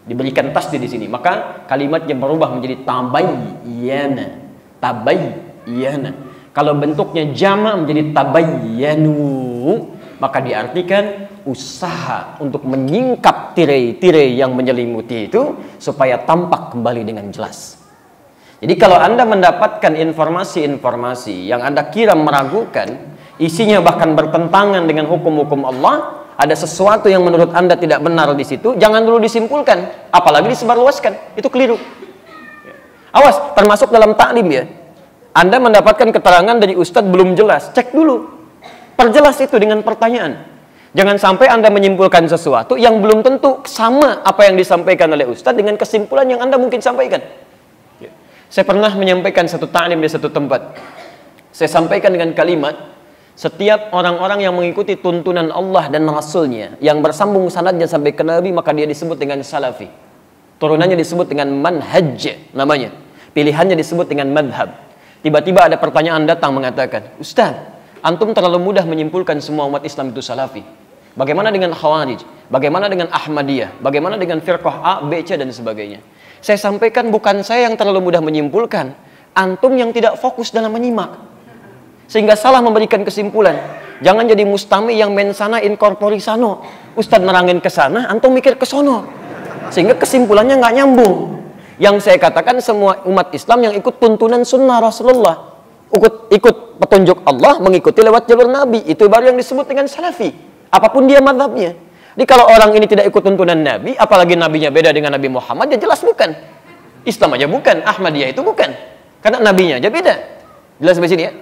Diberikan tasydid di sini. Maka kalimatnya berubah menjadi tabayyana. Tabayyana. Kalau bentuknya jama' menjadi tabayyanu, maka diartikan usaha untuk menyingkap tirai-tirai yang menyelimuti itu supaya tampak kembali dengan jelas. Jadi kalau Anda mendapatkan informasi-informasi yang Anda kira meragukan, isinya bahkan bertentangan dengan hukum-hukum Allah, ada sesuatu yang menurut Anda tidak benar di situ, jangan dulu disimpulkan, apalagi disebarluaskan. Itu keliru. Awas, termasuk dalam taklim ya. Anda mendapatkan keterangan dari ustadz belum jelas, cek dulu. Perjelas itu dengan pertanyaan. Jangan sampai Anda menyimpulkan sesuatu yang belum tentu sama apa yang disampaikan oleh ustadz dengan kesimpulan yang Anda mungkin sampaikan. Saya pernah menyampaikan satu ta'lim di satu tempat. Saya sampaikan dengan kalimat, setiap orang-orang yang mengikuti tuntunan Allah dan Rasulnya, yang bersambung sanadnya sampai ke Nabi, maka dia disebut dengan salafi. Turunannya disebut dengan manhaj namanya. Pilihannya disebut dengan madhab. Tiba-tiba ada pertanyaan datang mengatakan, Ustaz, antum terlalu mudah menyimpulkan semua umat Islam itu salafi. Bagaimana dengan Khawarij? Bagaimana dengan Ahmadiyah? Bagaimana dengan firqah A, B, C, dan sebagainya? Saya sampaikan bukan saya yang terlalu mudah menyimpulkan, antum yang tidak fokus dalam menyimak, sehingga salah memberikan kesimpulan. Jangan jadi mustami yang mensana incorpori sano. Ustadz nerangin ke sana, antum mikir ke sono, sehingga kesimpulannya nggak nyambung. Yang saya katakan semua umat Islam yang ikut tuntunan sunnah Rasulullah, ikut petunjuk Allah, mengikuti lewat jalur Nabi, itu baru yang disebut dengan salafi. Apapun dia mazhabnya. Jadi kalau orang ini tidak ikut tuntunan Nabi, apalagi Nabinya beda dengan Nabi Muhammad, ya jelas bukan. Islam aja bukan, Ahmadiyah itu bukan. Karena Nabinya aja beda. Jelas sampai sini ya?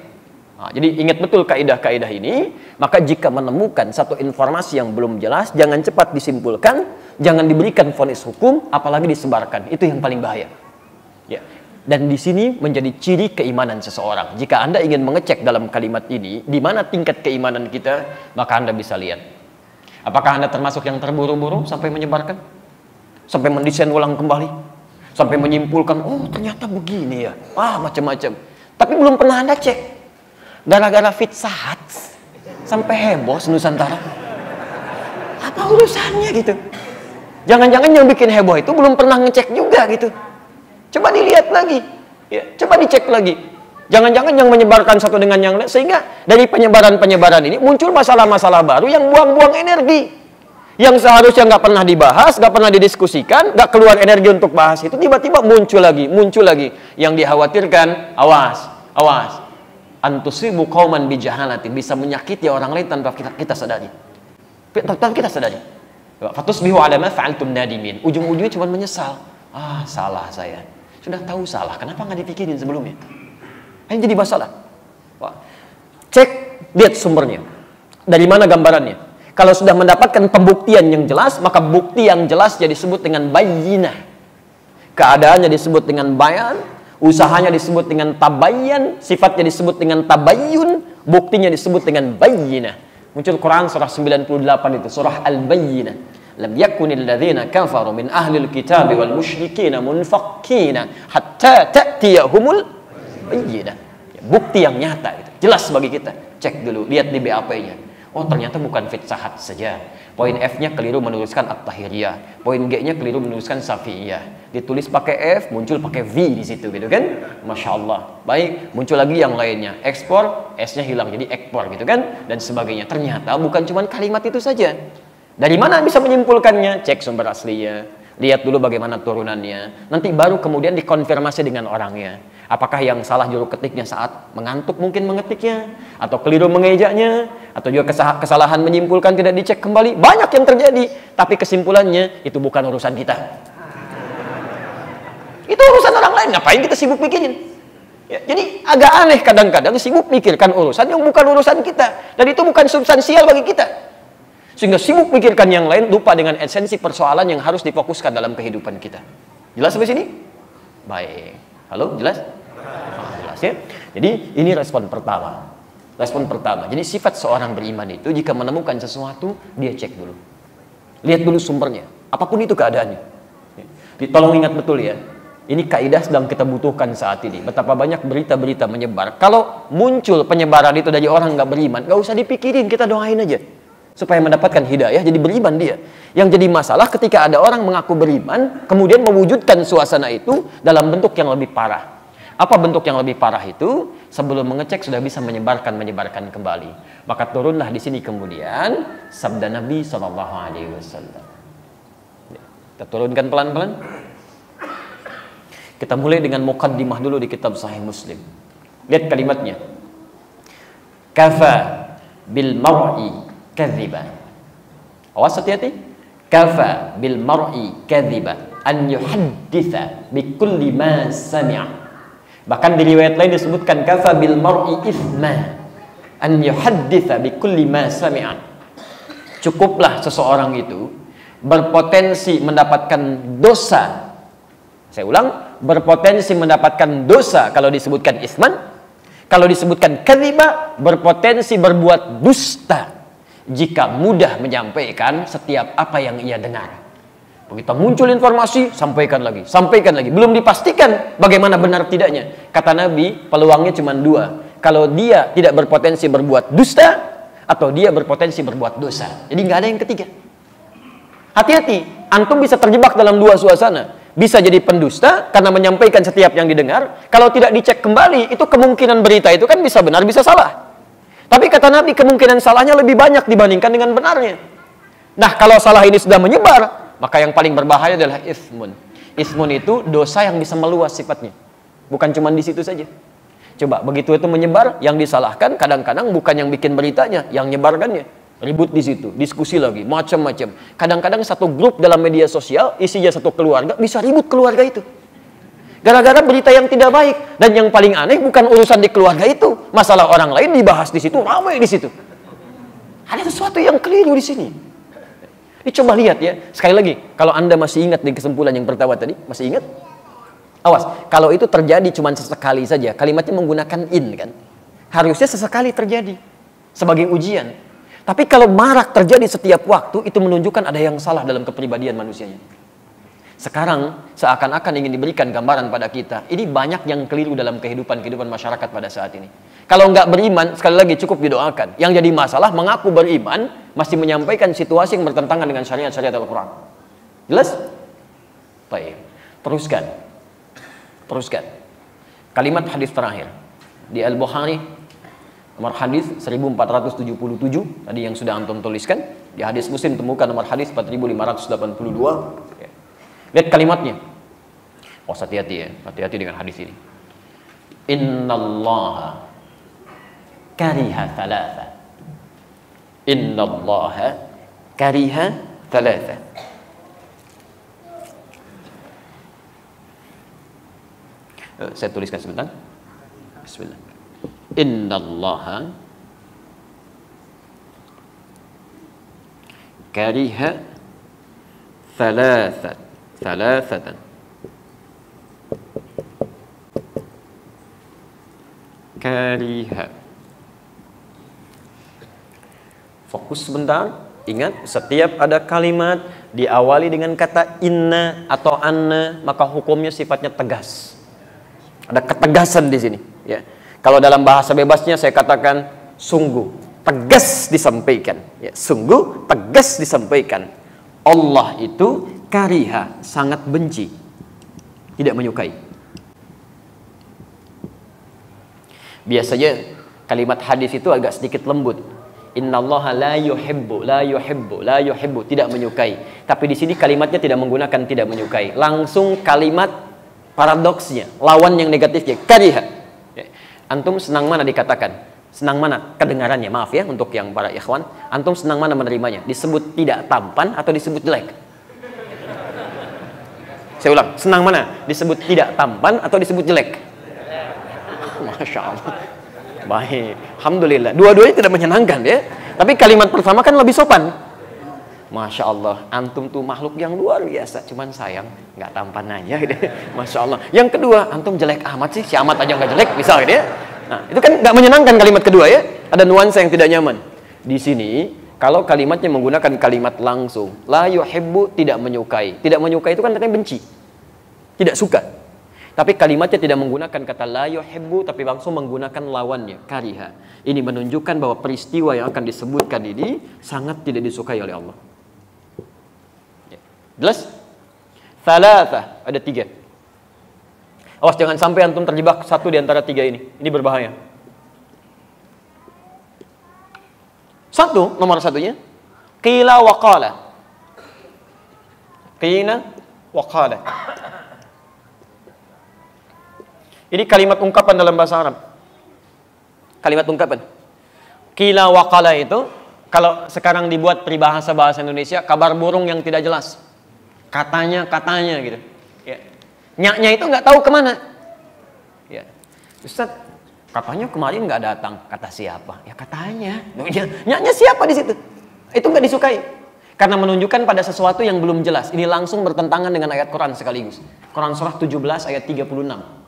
Nah, jadi ingat betul kaidah-kaidah ini. Maka jika menemukan satu informasi yang belum jelas, jangan cepat disimpulkan, jangan diberikan vonis hukum, apalagi disebarkan. Itu yang paling bahaya. Ya. Dan di sini menjadi ciri keimanan seseorang. Jika Anda ingin mengecek dalam kalimat ini, di mana tingkat keimanan kita, maka Anda bisa lihat. Apakah Anda termasuk yang terburu-buru sampai menyebarkan? Sampai mendesain ulang kembali? Sampai menyimpulkan, oh ternyata begini ya. Macam-macam. Tapi belum pernah Anda cek. Gara-gara fitsahat sampai heboh Nusantara. Apa urusannya gitu? Jangan-jangan yang bikin heboh itu belum pernah ngecek juga gitu. Coba dilihat lagi. Ya, coba dicek lagi. Jangan-jangan yang menyebarkan satu dengan yang lain, sehingga dari penyebaran-penyebaran ini muncul masalah-masalah baru yang buang-buang energi. Yang seharusnya nggak pernah dibahas, nggak pernah didiskusikan, nggak keluar energi untuk bahas itu, tiba-tiba muncul lagi. Yang dikhawatirkan, awas. Antusibu qauman bijahalatin, bisa menyakiti orang lain tanpa kita sadari. Tanpa kita sadari. Fatusbihu ala ma fa'altum nadimin. Ujung-ujungnya cuma menyesal. Salah saya. Sudah tahu salah, kenapa nggak dipikirin sebelumnya? Ini jadi masalah. Cek, lihat sumbernya. Dari mana gambarannya? Kalau sudah mendapatkan pembuktian yang jelas, maka bukti yang jelas jadi disebut dengan bayyinah. Keadaannya disebut dengan bayan, usahanya disebut dengan tabayyan, sifatnya disebut dengan tabayyun, buktinya disebut dengan bayyinah. Muncul Quran surah 98 itu, surah Al-Bayyinah. Lam yakunil ladzina kafaru min ahlil kitabi wal musyrikina munfakkina hatta ta'tiyahumul bayyinah. Bukti yang nyata gitu. Jelas bagi kita. Cek dulu, lihat di BAP-nya. Oh, ternyata bukan fitsahat saja. Poin F-nya keliru menuliskan At-Tahiriyah. Poin G-nya keliru menuliskan Safiyah. Ditulis pakai F, muncul pakai V di situ gitu kan? Masya Allah. Baik, muncul lagi yang lainnya. Ekspor, S-nya hilang jadi ekspor gitu kan? Dan sebagainya. Ternyata bukan cuma kalimat itu saja. Dari mana bisa menyimpulkannya? Cek sumber aslinya. Lihat dulu bagaimana turunannya. Nanti baru kemudian dikonfirmasi dengan orangnya. Apakah yang salah juru ketiknya saat mengantuk mungkin mengetiknya, atau keliru mengejanya, atau juga kesalahan menyimpulkan tidak dicek kembali. Banyak yang terjadi, tapi kesimpulannya itu bukan urusan kita. Itu urusan orang lain, ngapain kita sibuk mikirin? Ya, jadi agak aneh kadang-kadang sibuk mikirkan urusan yang bukan urusan kita, dan itu bukan substansial bagi kita. Sehingga sibuk mikirkan yang lain, lupa dengan esensi persoalan yang harus difokuskan dalam kehidupan kita. Jelas sampai sini? Baik. Halo, jelas? Jelas ya? Jadi ini respon pertama. Respon pertama. Jadi sifat seorang beriman itu jika menemukan sesuatu, dia cek dulu. Lihat dulu sumbernya. Apapun itu keadaannya. Tolong ingat betul ya. Ini kaidah sedang kita butuhkan saat ini. Betapa banyak berita-berita menyebar. Kalau muncul penyebaran itu dari orang nggak beriman, nggak usah dipikirin, kita doain aja. supaya mendapatkan hidayah, jadi beriman dia. Yang jadi masalah ketika ada orang mengaku beriman, kemudian mewujudkan suasana itu dalam bentuk yang lebih parah. Apa bentuk yang lebih parah itu? Sebelum mengecek sudah bisa menyebarkan kembali. Maka turunlah di sini kemudian sabda Nabi SAW. Kita turunkan pelan-pelan. Kita mulai dengan muqaddimah dulu di kitab Sahih Muslim. Lihat kalimatnya. Kafa bil mar'i kadhiba. Awas, hati-hati. Kafa bil mar'i kadhiba an yuhadditha bi kulli ma sami'a. Bahkan di riwayat lain disebutkan kafa bil mar'i ithma an yuhadditha bi kulli ma sami'a. Cukuplah seseorang itu berpotensi mendapatkan dosa. Saya ulang, berpotensi mendapatkan dosa kalau disebutkan isman. Kalau disebutkan kadhiba, berpotensi berbuat dusta jika mudah menyampaikan setiap apa yang ia dengar. Begitu muncul informasi, sampaikan lagi. Belum dipastikan bagaimana benar tidaknya. Kata Nabi, peluangnya cuma dua. Kalau dia tidak berpotensi berbuat dusta, atau dia berpotensi berbuat dosa. Jadi nggak ada yang ketiga. Hati-hati, antum bisa terjebak dalam dua suasana. Bisa jadi pendusta karena menyampaikan setiap yang didengar. Kalau tidak dicek kembali, itu kemungkinan berita itu kan bisa benar, bisa salah. Tapi kata Nabi, kemungkinan salahnya lebih banyak dibandingkan dengan benarnya. Nah, kalau salah ini sudah menyebar, maka yang paling berbahaya adalah ismun. Ismun itu dosa yang bisa meluas sifatnya. Bukan cuma di situ saja. Coba, begitu itu menyebar, yang disalahkan kadang-kadang bukan yang bikin beritanya, yang nyebarkannya. Ribut di situ, diskusi lagi, macam-macam. Kadang-kadang satu grup dalam media sosial, isinya satu keluarga, bisa ribut keluarga itu. Gara-gara berita yang tidak baik. Dan yang paling aneh bukan urusan di keluarga itu. Masalah orang lain dibahas di situ, ramai di situ. Ada sesuatu yang keliru di sini. Ini coba lihat ya, sekali lagi, kalau Anda masih ingat di kesimpulan yang pertama tadi, masih ingat? Awas, kalau itu terjadi cuma sesekali saja, kalimatnya menggunakan in kan? Harusnya sesekali terjadi, sebagai ujian. Tapi kalau marak terjadi setiap waktu, itu menunjukkan ada yang salah dalam kepribadian manusianya. Sekarang, seakan-akan ingin diberikan gambaran pada kita, ini banyak yang keliru dalam kehidupan masyarakat pada saat ini. Kalau nggak beriman, sekali lagi cukup didoakan. Yang jadi masalah, mengaku beriman, masih menyampaikan situasi yang bertentangan dengan syariat-syariat Al-Quran. Jelas? Baik. Teruskan. Kalimat hadis terakhir. Di Al-Bukhari, nomor hadis 1477, tadi yang sudah antum tuliskan. Di hadis Muslim temukan nomor hadis 4582. Lihat kalimatnya. Oh, hati-hati ya. Hati-hati dengan hadis ini. Innallaha kariha thalatha. Innallaha kariha thalatha. Saya tuliskan sebentar. Bismillah. Innallaha kariha thalathatan. Kariha. Fokus sebentar. Ingat, setiap ada kalimat diawali dengan kata inna atau anna, maka hukumnya sifatnya tegas. Ada ketegasan di sini. Ya. Kalau dalam bahasa bebasnya saya katakan sungguh tegas disampaikan. Ya, sungguh tegas disampaikan. Allah itu kariha, sangat benci, tidak menyukai. Biasanya kalimat hadis itu agak sedikit lembut. Innallaha la yuhibbu, tidak menyukai. Tapi di sini kalimatnya tidak menggunakan tidak menyukai. Langsung kalimat paradoksnya, lawan yang negatifnya, kariha. Antum senang mana dikatakan? Senang mana kedengarannya? Maaf ya untuk yang para ikhwan. Antum senang mana menerimanya? Disebut tidak tampan atau disebut jelek? Saya ulang, senang mana? Disebut tidak tampan atau disebut jelek? Masya Allah. Baik, alhamdulillah. Dua-duanya tidak menyenangkan ya. Tapi kalimat pertama kan lebih sopan. Masya Allah, antum tuh makhluk yang luar biasa. Cuman sayang, nggak tampan aja. Masya Allah. Yang kedua, antum jelek amat sih. Si amat aja nggak jelek, bisa gitu ya. Nah, itu kan nggak menyenangkan kalimat kedua ya. Ada nuansa yang tidak nyaman. Di sini, kalau kalimatnya menggunakan kalimat langsung, la yuhibbu, tidak menyukai. Tidak menyukai itu kan artinya benci. Tidak suka. Tapi kalimatnya tidak menggunakan kata la yuhibbu, tapi langsung menggunakan lawannya, kariha. Ini menunjukkan bahwa peristiwa yang akan disebutkan ini sangat tidak disukai oleh Allah. Jelas? Thalatha, ada 3. Awas jangan sampai antum terjebak satu di antara 3 ini. Ini berbahaya. Nomor satunya, qila wa qala. Qila wa qala. Ini kalimat ungkapan dalam bahasa Arab. Kalimat ungkapan. Qila wa qala itu kalau sekarang dibuat peribahasa bahasa Indonesia, kabar burung yang tidak jelas. Katanya gitu. Ya. Nyaknya itu nggak tahu kemana. Ya. Ustaz, katanya kemarin nggak datang. Kata siapa? Ya katanya. Nyaknya siapa di situ? Itu nggak disukai. Karena menunjukkan pada sesuatu yang belum jelas. Ini langsung bertentangan dengan ayat Quran sekaligus. Quran surah 17 ayat 36.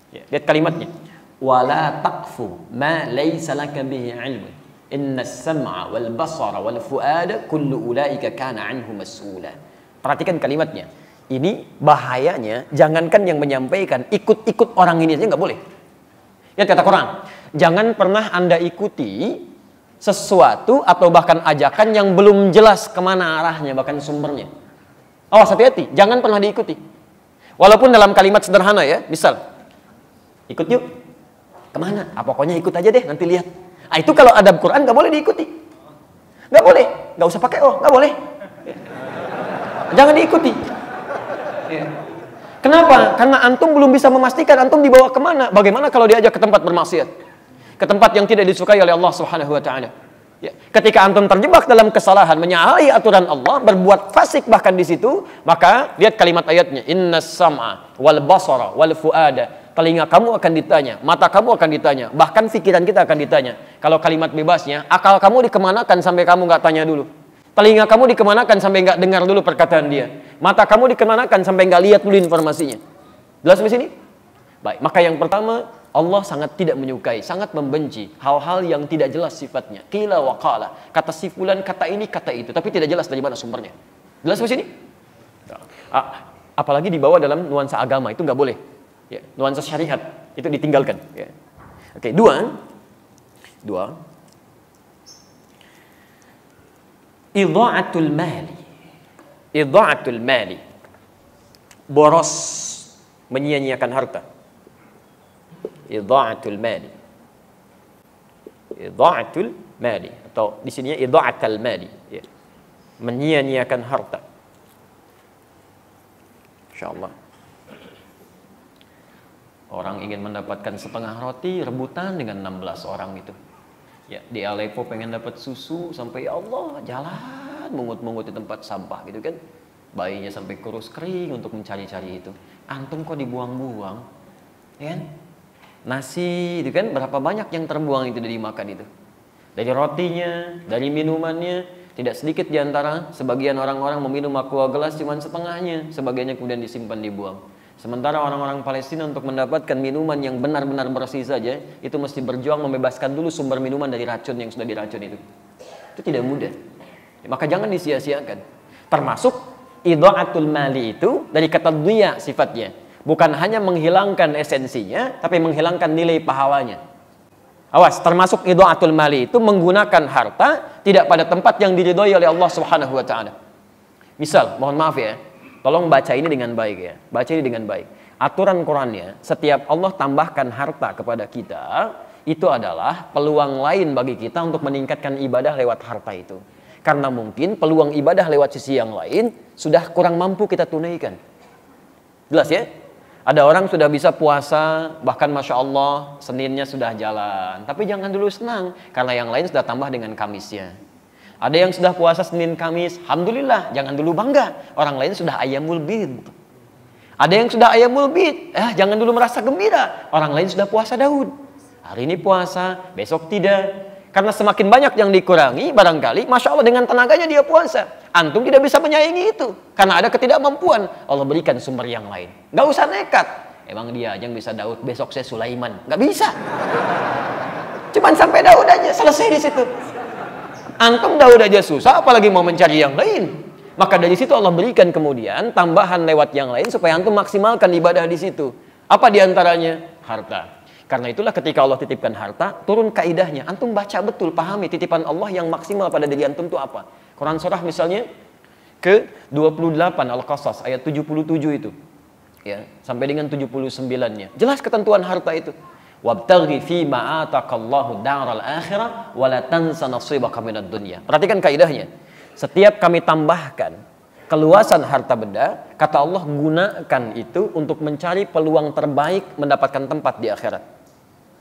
Ya, lihat kalimatnya. Wala taqfu ma laysa laka bihi 'ilmun. Innas sam'a wal basara wal fuada kullu ulaika kana 'anhu mas'ula. Perhatikan kalimatnya. Ini bahayanya, jangankan yang menyampaikan, ikut-ikut orang ini aja nggak boleh. Lihat kata Quran. Jangan pernah Anda ikuti sesuatu atau bahkan ajakan yang belum jelas kemana arahnya, bahkan sumbernya. Awas, hati-hati, jangan pernah diikuti. Walaupun dalam kalimat sederhana ya, misal, ikut yuk, kemana? Pokoknya ikut aja deh, nanti lihat. Itu kalau adab Quran nggak boleh diikuti. Nggak boleh, nggak usah pakai nggak boleh. Jangan diikuti. Kenapa? Karena antum belum bisa memastikan antum dibawa kemana. Bagaimana kalau diajak ke tempat bermaksiat? Ke tempat yang tidak disukai oleh Allah Subhanahu wa taala. Ya. Ketika antum terjebak dalam kesalahan, menyalahi aturan Allah, berbuat fasik bahkan di situ, maka lihat kalimat ayatnya, innas sam'a wal basara wal fuada. Telinga kamu akan ditanya, mata kamu akan ditanya, bahkan pikiran kita akan ditanya. Kalau kalimat bebasnya, akal kamu dikemanakan sampai kamu nggak tanya dulu? Telinga kamu dikemanakan sampai nggak dengar dulu perkataan dia? Mata kamu dikemanakan sampai nggak lihat dulu informasinya? Jelas di sini? Baik, maka yang pertama, Allah sangat tidak menyukai, sangat membenci hal-hal yang tidak jelas sifatnya. Qila wa qala. Kata si fulan, kata ini, kata itu, tapi tidak jelas dari mana sumbernya. Jelas di sini? Apalagi dibawa dalam nuansa agama, itu nggak boleh. Ya, nuansa syariat itu ditinggalkan. Ya. Oke, dua. Idha'atul mali. Boros, menyia-nyiakan harta. Idha'atul mali atau di sini idha'atul mali, ya. Menyia-nyiakan harta. Insyaallah. Orang ingin mendapatkan setengah roti, rebutan dengan 16 orang itu. Ya, di Aleppo pengen dapat susu sampai ya Allah jalan mungut-mungut di tempat sampah gitu kan. Bayinya sampai kurus kering untuk mencari-cari itu. Antum kok dibuang-buang? Ya kan? Nasi itu kan berapa banyak yang terbuang itu dari makan itu. Dari rotinya, dari minumannya, tidak sedikit di antara sebagian orang-orang meminum aqua gelas cuma setengahnya, sebagiannya kemudian disimpan dibuang. Sementara orang-orang Palestina untuk mendapatkan minuman yang benar-benar bersih saja, itu mesti berjuang membebaskan dulu sumber minuman dari racun yang sudah diracun itu. Itu tidak mudah. Maka jangan disia-siakan. Termasuk idha'atul mali itu dari kata dhiya sifatnya. Bukan hanya menghilangkan esensinya, tapi menghilangkan nilai pahalanya. Awas, termasuk idha'atul mali itu menggunakan harta tidak pada tempat yang diridhoi oleh Allah Subhanahu wa taala. Misal, mohon maaf ya, tolong baca ini dengan baik ya. Baca ini dengan baik. Aturan Qurannya, setiap Allah tambahkan harta kepada kita, itu adalah peluang lain bagi kita untuk meningkatkan ibadah lewat harta itu. Karena mungkin peluang ibadah lewat sisi yang lain sudah kurang mampu kita tunaikan. Jelas ya? Ada orang sudah bisa puasa, bahkan Masya Allah, Seninnya sudah jalan. Tapi jangan dulu senang, karena yang lain sudah tambah dengan Kamisnya. Ada yang sudah puasa Senin Kamis, Alhamdulillah, jangan dulu bangga. Orang lain sudah Ayyamul Bid. Ada yang sudah Ayyamul Bid, jangan dulu merasa gembira. Orang lain sudah puasa Daud. Hari ini puasa, besok tidak. Karena semakin banyak yang dikurangi, barangkali Masya Allah dengan tenaganya dia puasa. Antum tidak bisa menyaingi itu. Karena ada ketidakmampuan. Allah berikan sumber yang lain. Gak usah nekat. Emang dia aja yang bisa Daud, besok saya Sulaiman. Gak bisa. Cuman sampai Daud aja, selesai di situ. Antum Daud aja susah, apalagi mau mencari yang lain. Maka dari situ Allah berikan kemudian tambahan lewat yang lain supaya antum maksimalkan ibadah di situ. Apa diantaranya? Harta. Karena itulah ketika Allah titipkan harta, turun kaidahnya. Antum baca betul, pahami titipan Allah yang maksimal pada diri antum itu apa. Quran surah misalnya ke-28 Al-Qasas ayat 77 itu. Ya, sampai dengan 79-nya. Jelas ketentuan harta itu. Wabtaghi fi ma ataqallahu daral akhirah wa la tansa nasibaka minad dunya. Perhatikan kaidahnya. Setiap kami tambahkan keluasan harta benda, kata Allah, gunakan itu untuk mencari peluang terbaik mendapatkan tempat di akhirat.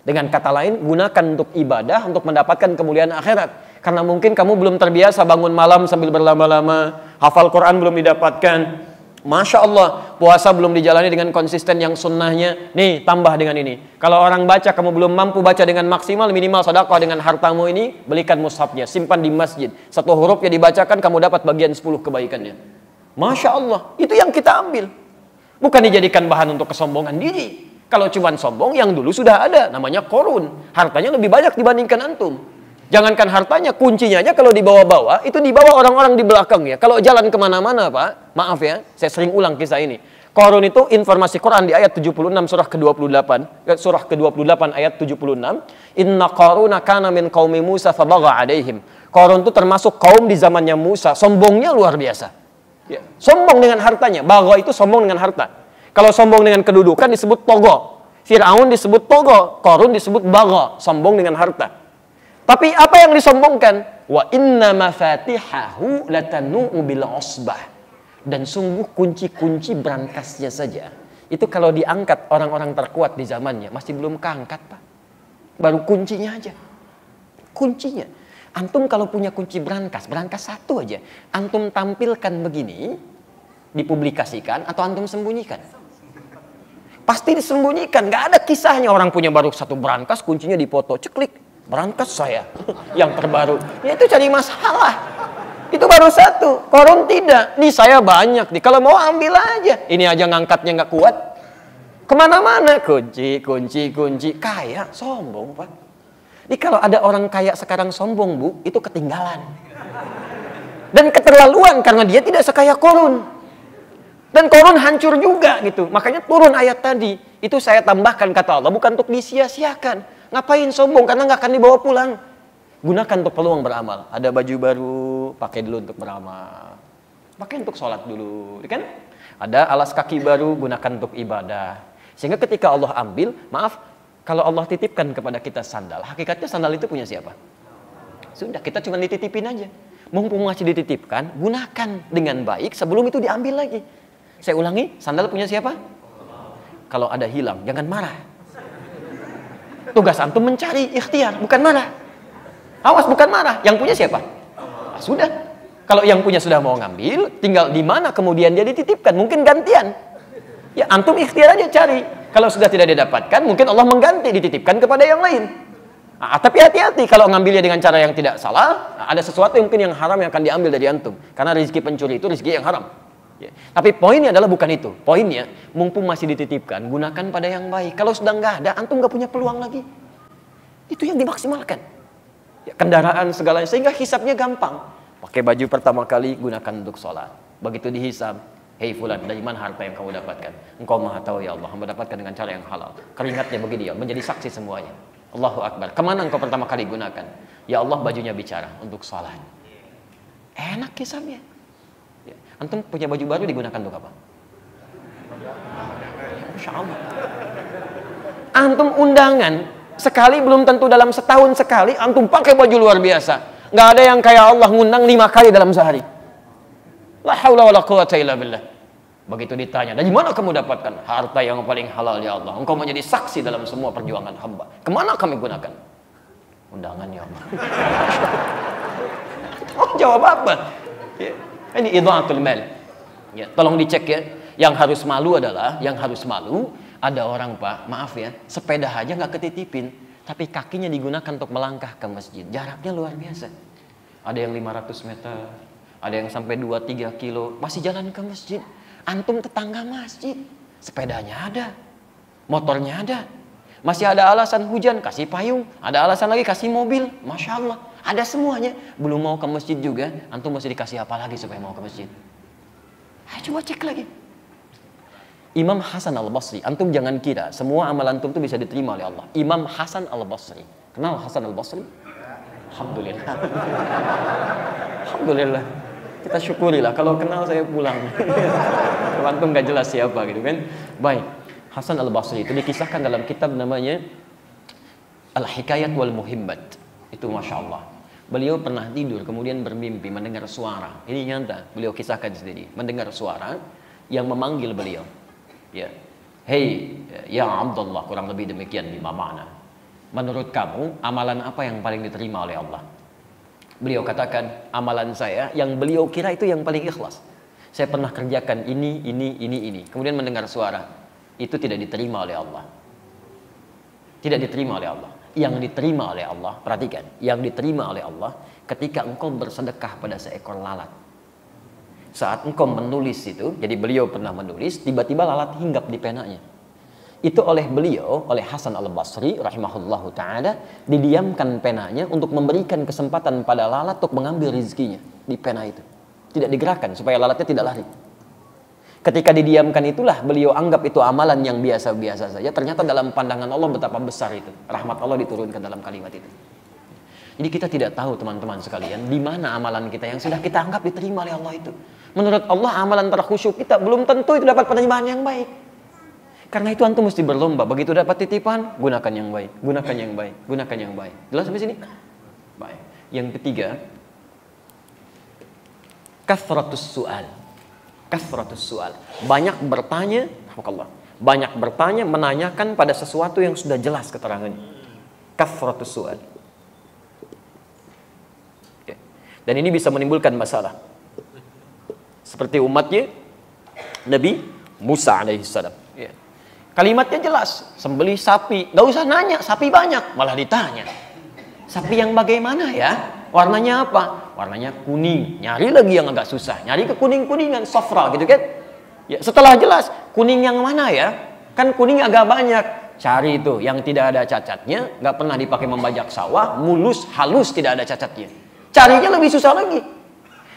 Dengan kata lain, gunakan untuk ibadah, untuk mendapatkan kemuliaan akhirat. Karena mungkin kamu belum terbiasa bangun malam sambil berlama-lama, hafal Quran belum didapatkan, Masya Allah, puasa belum dijalani dengan konsisten yang sunnahnya. Nih, tambah dengan ini. Kalau orang baca, kamu belum mampu baca dengan maksimal, minimal sedekah dengan hartamu ini, belikan mushafnya, simpan di masjid. Satu hurufnya dibacakan, kamu dapat bagian 10 kebaikannya. Masya Allah, itu yang kita ambil. Bukan dijadikan bahan untuk kesombongan diri. Kalau cuma sombong, yang dulu sudah ada, namanya korun. Hartanya lebih banyak dibandingkan antum. Jangankan hartanya, kuncinya aja kalau dibawa-bawa, itu dibawa orang-orang di belakangnya. Kalau jalan kemana-mana, Pak, maaf ya, saya sering ulang kisah ini. Korun itu informasi Quran di ayat 76 surah ke-28, surah ke-28 ayat 76. Inna qaruna kana min qaumi Musa fabagha alaihim. Korun itu termasuk kaum di zamannya Musa, sombongnya luar biasa. Ya, sombong dengan hartanya, bagha itu sombong dengan harta. Kalau sombong dengan kedudukan disebut togo. Fir'aun disebut togo, Qarun disebut bagha, sombong dengan harta. Tapi apa yang disombongkan? Wa inna mafatihahu latanu bil usbah. Dan sungguh kunci-kunci berangkasnya saja, itu kalau diangkat orang-orang terkuat di zamannya, masih belum keangkat, Pak. Baru kuncinya aja. Kuncinya. Antum kalau punya kunci berangkas satu aja, antum tampilkan begini, dipublikasikan atau antum sembunyikan? Pasti disembunyikan, nggak ada kisahnya orang punya baru satu berangkas, kuncinya dipoto, ceklik, berangkas saya yang terbaru. Ya itu cari masalah. Itu baru satu, Korun tidak. Nih saya banyak nih, kalau mau ambil aja. Ini aja ngangkatnya nggak kuat. Kemana-mana kunci, kaya, sombong, Pak. Ini kalau ada orang kaya sekarang sombong, Bu, itu ketinggalan. Dan keterlaluan karena dia tidak sekaya Korun. Dan Korun hancur juga gitu. Makanya turun ayat tadi. Itu saya tambahkan kata Allah, bukan untuk disia-siakan. Ngapain sombong? Karena nggak akan dibawa pulang. Gunakan untuk peluang beramal. Ada baju baru, pakai dulu untuk beramal. Pakai untuk sholat dulu, kan? Ada alas kaki baru, gunakan untuk ibadah. Sehingga ketika Allah ambil, maaf, kalau Allah titipkan kepada kita sandal, hakikatnya sandal itu punya siapa? Sudah, kita cuma dititipin aja. Mumpung masih dititipkan, gunakan dengan baik sebelum itu diambil lagi. Saya ulangi, sandal punya siapa? Kalau ada hilang, jangan marah. Tugas antum mencari, ikhtiar, bukan marah. Awas, bukan marah. Yang punya siapa? Nah, sudah. Kalau yang punya sudah mau ngambil, tinggal di mana kemudian dia dititipkan. Mungkin gantian. Ya, antum ikhtiar aja cari. Kalau sudah tidak didapatkan, mungkin Allah mengganti, dititipkan kepada yang lain. Nah, tapi hati-hati kalau ngambilnya dengan cara yang tidak salah. Nah, ada sesuatu yang mungkin yang haram yang akan diambil dari antum. Karena rezeki pencuri itu rezeki yang haram. Ya. Tapi poinnya adalah bukan itu. Poinnya, mumpung masih dititipkan, gunakan pada yang baik. Kalau sudah nggak ada, antum nggak punya peluang lagi. Itu yang dimaksimalkan. Ya, kendaraan segalanya, sehingga hisabnya gampang. Pakai baju pertama kali, gunakan untuk sholat. Begitu dihisab, hei fulan, dari mana harta yang kamu dapatkan? Engkau maha tahu ya Allah, mendapatkan dengan cara yang halal. Keringatnya bagi dia, menjadi saksi semuanya. Allahu Akbar. Kemana engkau pertama kali gunakan? Ya Allah, bajunya bicara untuk sholat. Enak hisabnya. Ya. Antum punya baju baru digunakan untuk apa? Masya Allah. Antum undangan sekali belum tentu dalam setahun sekali antum pakai baju luar biasa. Nggak ada yang kayak Allah ngundang 5 kali dalam sehari. La haula wala quwata illa billah. Begitu ditanya, dari mana kamu dapatkan? Harta yang paling halal ya Allah. Engkau menjadi saksi dalam semua perjuangan hamba. Kemana kami gunakan? Undangan ya Allah. Oh, jawab apa? Ya. Ini idha'atul mal. Ya, tolong dicek ya. Yang harus malu adalah, ada orang, Pak, maaf ya, sepeda aja nggak ketitipin, tapi kakinya digunakan untuk melangkah ke masjid. Jaraknya luar biasa. Ada yang 500 meter, ada yang sampai 2-3 kilo, masih jalan ke masjid. Antum tetangga masjid, sepedanya ada, motornya ada. Masih ada alasan hujan, kasih payung. Ada alasan lagi, kasih mobil. Masya Allah, ada semuanya. Belum mau ke masjid juga, antum mesti dikasih apa lagi supaya mau ke masjid? Ayo coba cek lagi. Imam Hasan Al-Basri, antum jangan kira semua amalan antum itu bisa diterima oleh Allah. Imam Hasan Al-Basri, kenal Hasan Al-Basri? Alhamdulillah. Alhamdulillah. Kita syukurilah, kalau kenal saya pulang. Kalau antum gak jelas siapa gitu kan. Baik, Hasan Al-Basri itu dikisahkan dalam kitab namanya Al-Hikayat wal Muhimmat. Itu Masya Allah. Beliau pernah tidur kemudian bermimpi mendengar suara. Ini nyata, beliau kisahkan sendiri. Mendengar suara yang memanggil beliau. Ya, hei ya Abdullah, kurang lebih demikian lima makna. Menurut kamu amalan apa yang paling diterima oleh Allah? Beliau katakan amalan saya yang beliau kira itu yang paling ikhlas. Saya pernah kerjakan ini. Kemudian mendengar suara itu tidak diterima oleh Allah. Tidak diterima oleh Allah. Yang diterima oleh Allah, perhatikan, yang diterima oleh Allah ketika engkau bersedekah pada seekor lalat. Saat engkau menulis itu, jadi beliau pernah menulis, tiba-tiba lalat hinggap di penanya. Itu oleh beliau, oleh Hasan Al-Basri rahimahullahu ta'ala, didiamkan penanya untuk memberikan kesempatan pada lalat untuk mengambil rezekinya di pena itu. Tidak digerakkan supaya lalatnya tidak lari. Ketika didiamkan itulah beliau anggap itu amalan yang biasa-biasa saja. Ternyata dalam pandangan Allah betapa besar itu. Rahmat Allah diturunkan dalam kalimat itu. Jadi kita tidak tahu teman-teman sekalian, di mana amalan kita yang sudah kita anggap diterima oleh Allah itu. Menurut Allah amalan terkhusyuk kita belum tentu itu dapat penerimaan yang baik. Karena itu antum mesti berlomba. Begitu dapat titipan, gunakan yang baik, gunakan yang baik, gunakan yang baik. Jelas sampai sini? Baik. Yang ketiga, kathratus su'al. Kathratus su'al. Banyak bertanya, banyak bertanya, menanyakan pada sesuatu yang sudah jelas keterangannya. Kathratus su'al. Dan ini bisa menimbulkan masalah. Seperti umatnya Nabi Musa alaihissalam. Ya. Kalimatnya jelas, sembelih sapi, gak usah nanya, sapi banyak, malah ditanya. Sapi yang bagaimana ya? Warnanya apa? Warnanya kuning. Nyari lagi yang agak susah. Nyari ke kuning-kuningan, safra gitu kan? Ya, setelah jelas, kuning yang mana ya? Kan kuning agak banyak. Cari itu yang tidak ada cacatnya, gak pernah dipakai membajak sawah, mulus, halus, tidak ada cacatnya. Carinya lebih susah lagi.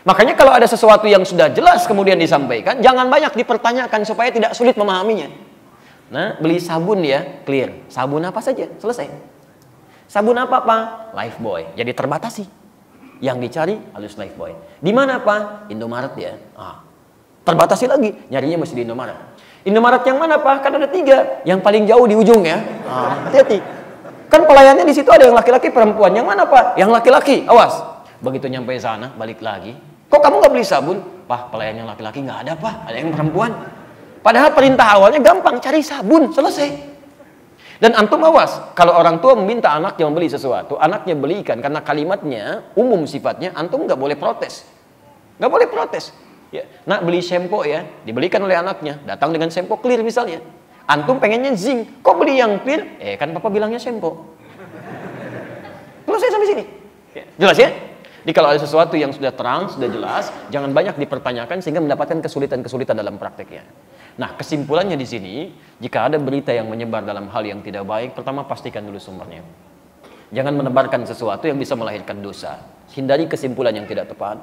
Makanya kalau ada sesuatu yang sudah jelas kemudian disampaikan, jangan banyak dipertanyakan supaya tidak sulit memahaminya. Nah, beli sabun ya, clear. Sabun apa saja, selesai. Sabun apa, Pak? Lifebuoy. Jadi terbatasi. Yang dicari halus Lifebuoy. Di mana, Pak? Indomaret ya. Terbatasi lagi. Nyarinya mesti di Indomaret. Indomaret yang mana, Pak? Kan ada 3. Yang paling jauh di ujung ya. Hati-hati. Kan pelayannya di situ ada yang laki-laki, perempuan. Yang mana, Pak? Yang laki-laki. Awas. Begitu nyampe sana, balik lagi. Kok kamu nggak beli sabun? Pak, pelayan yang laki-laki nggak ada, Pak. Ada yang perempuan. Padahal perintah awalnya gampang, cari sabun, selesai. Dan antum awas, kalau orang tua meminta anaknya membeli sesuatu, anaknya belikan karena kalimatnya umum sifatnya, antum nggak boleh protes. Nggak boleh protes. Ya, nak beli shampoo ya, dibelikan oleh anaknya, datang dengan shampoo clear misalnya. Antum pengennya zinc, kok beli yang clear? Kan papa bilangnya shampoo. Selesai sampai sini. Ya, jelas ya? Jadi kalau ada sesuatu yang sudah terang, sudah jelas, jangan banyak dipertanyakan sehingga mendapatkan kesulitan-kesulitan dalam prakteknya. Nah, kesimpulannya di sini, jika ada berita yang menyebar dalam hal yang tidak baik, pertama pastikan dulu sumbernya. Jangan menebarkan sesuatu yang bisa melahirkan dosa. Hindari kesimpulan yang tidak tepat.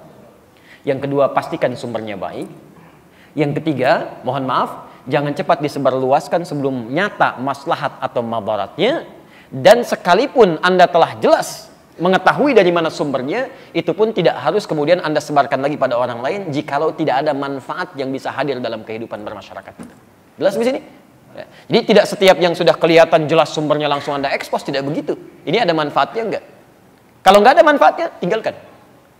Yang kedua, pastikan sumbernya baik. Yang ketiga, mohon maaf, jangan cepat disebarluaskan sebelum nyata maslahat atau madaratnya. Dan sekalipun Anda telah jelas mengetahui dari mana sumbernya, itu pun tidak harus kemudian Anda sebarkan lagi pada orang lain jikalau tidak ada manfaat yang bisa hadir dalam kehidupan bermasyarakat. Jelas di sini? Ya. Jadi tidak setiap yang sudah kelihatan jelas sumbernya langsung Anda ekspos, tidak begitu. Ini ada manfaatnya enggak? Kalau nggak ada manfaatnya, tinggalkan.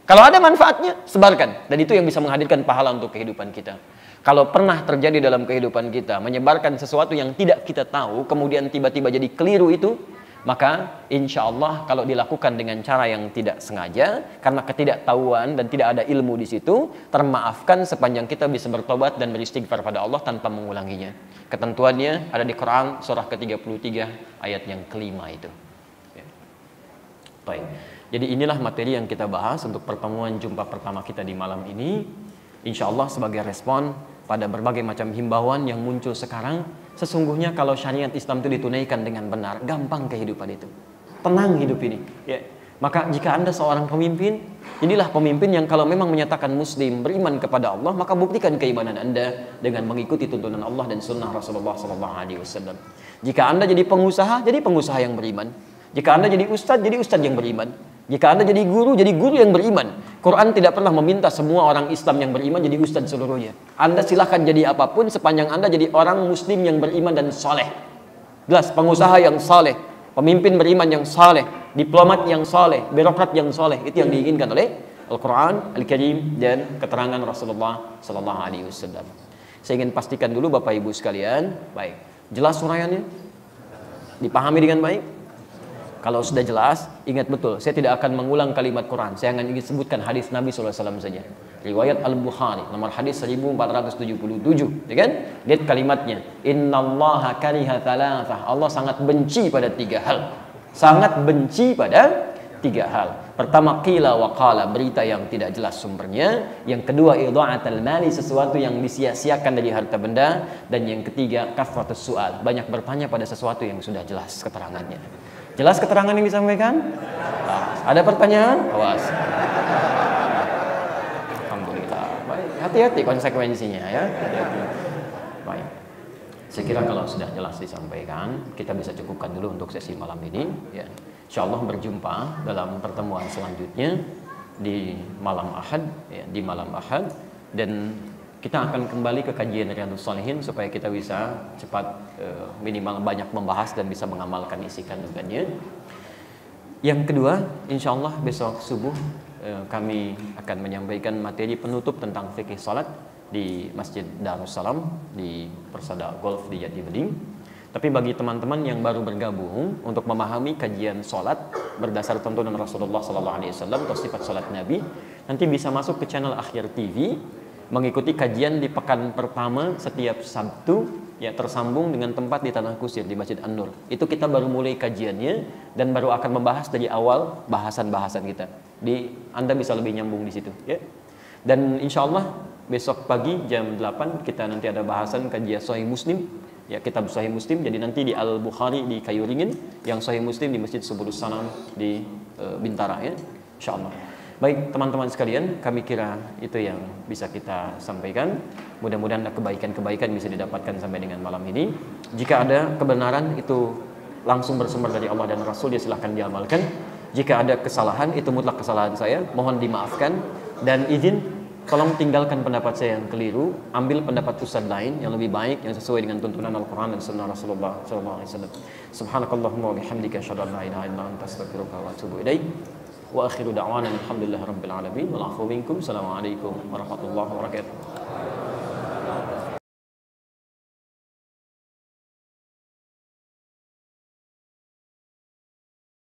Kalau ada manfaatnya, sebarkan. Dan itu yang bisa menghadirkan pahala untuk kehidupan kita. Kalau pernah terjadi dalam kehidupan kita, menyebarkan sesuatu yang tidak kita tahu, kemudian tiba-tiba jadi keliru itu, maka insya Allah kalau dilakukan dengan cara yang tidak sengaja, karena ketidaktahuan dan tidak ada ilmu di situ, termaafkan sepanjang kita bisa bertobat dan beristighfar pada Allah tanpa mengulanginya. Ketentuannya ada di Quran surah ke-33 ayat yang kelima itu. Ya. Baik. Jadi inilah materi yang kita bahas untuk pertemuan jumpa pertama kita di malam ini. Insya Allah sebagai respon pada berbagai macam himbauan yang muncul sekarang, sesungguhnya kalau syariat Islam itu ditunaikan dengan benar, gampang kehidupan itu. Tenang hidup ini. Ya. Maka jika Anda seorang pemimpin, jadilah pemimpin yang kalau memang menyatakan muslim, beriman kepada Allah, maka buktikan keimanan Anda dengan mengikuti tuntunan Allah dan sunnah Rasulullah SAW. Jika Anda jadi pengusaha yang beriman. Jika Anda jadi ustadz yang beriman. Jika Anda jadi guru yang beriman. Quran tidak pernah meminta semua orang Islam yang beriman jadi ustadz seluruhnya. Anda silahkan jadi apapun sepanjang Anda jadi orang muslim yang beriman dan saleh. Jelas, pengusaha yang saleh, pemimpin beriman yang saleh, diplomat yang saleh, birokrat yang saleh, itu yang diinginkan oleh Al-Quran Al-Karim dan keterangan Rasulullah Sallallahu Alaihi Wasallam. Saya ingin pastikan dulu Bapak Ibu sekalian, baik, jelas uraiannya, dipahami dengan baik. Kalau sudah jelas, ingat betul, saya tidak akan mengulang kalimat Quran. Saya hanya ingin sebutkan hadis Nabi SAW saja. Riwayat Al-Bukhari, nomor hadis 1477, ya kan? Lihat kalimatnya. Innallaha kariha thalathah. Allah sangat benci pada 3 hal. Sangat benci pada 3 hal. Pertama, qila wa qala, berita yang tidak jelas sumbernya. Yang kedua, idha'atul mali, sesuatu yang disia-siakan dari harta benda. Dan yang ketiga, kathratus su'al, banyak bertanya pada sesuatu yang sudah jelas keterangannya. Jelas keterangan yang disampaikan? Ada pertanyaan? Awas. Alhamdulillah. Baik, hati-hati konsekuensinya ya. Hati-hati. Baik. Saya kira kalau sudah jelas disampaikan, kita bisa cukupkan dulu untuk sesi malam ini. Ya. Insyaallah berjumpa dalam pertemuan selanjutnya di malam Ahad, ya, di malam Ahad, dan kita akan kembali ke kajian Riyadhus Shalihin supaya kita bisa cepat minimal banyak membahas dan bisa mengamalkan isi kandungannya. Yang kedua, insya Allah besok subuh kami akan menyampaikan materi penutup tentang fikih salat di Masjid Darussalam di Persada Golf di Jati Bening. Tapi bagi teman-teman yang baru bergabung untuk memahami kajian salat berdasar tuntunan Rasulullah SAW atau sifat salat Nabi, nanti bisa masuk ke channel Akhir TV, mengikuti kajian di pekan pertama setiap Sabtu, ya, tersambung dengan tempat di Tanah Kusir di Masjid An-Nur. Itu kita baru mulai kajiannya dan baru akan membahas dari awal bahasan-bahasan kita. Anda bisa lebih nyambung di situ, ya. Dan insya Allah besok pagi jam 8 kita nanti ada bahasan kajian Sahih Muslim, ya, kitab Sahih Muslim. Jadi nanti di Al-Bukhari di Kayu Ringin, yang Sahih Muslim di Masjid Subulus Salam di Bintara, ya, insya Allah. Baik teman-teman sekalian, kami kira itu yang bisa kita sampaikan. Mudah-mudahan kebaikan-kebaikan bisa didapatkan sampai dengan malam ini. Jika ada kebenaran itu langsung bersumber dari Allah dan Rasul, ya silahkan diamalkan. Jika ada kesalahan, itu mutlak kesalahan saya, mohon dimaafkan. Dan izin, tolong tinggalkan pendapat saya yang keliru, ambil pendapat ustaz lain yang lebih baik, yang sesuai dengan tuntunan Al-Quran dan Sunnah Rasulullah SAW. Subhanakallahumma wa bihamdika asyhadu an la ilaha illa anta astaghfiruka wa atubu ilaik. Wa akhiru da'wana alhamdulillahi rabbil alamin. Wal 'afwu minkum. Assalamualaikum warahmatullahi wabarakatuh.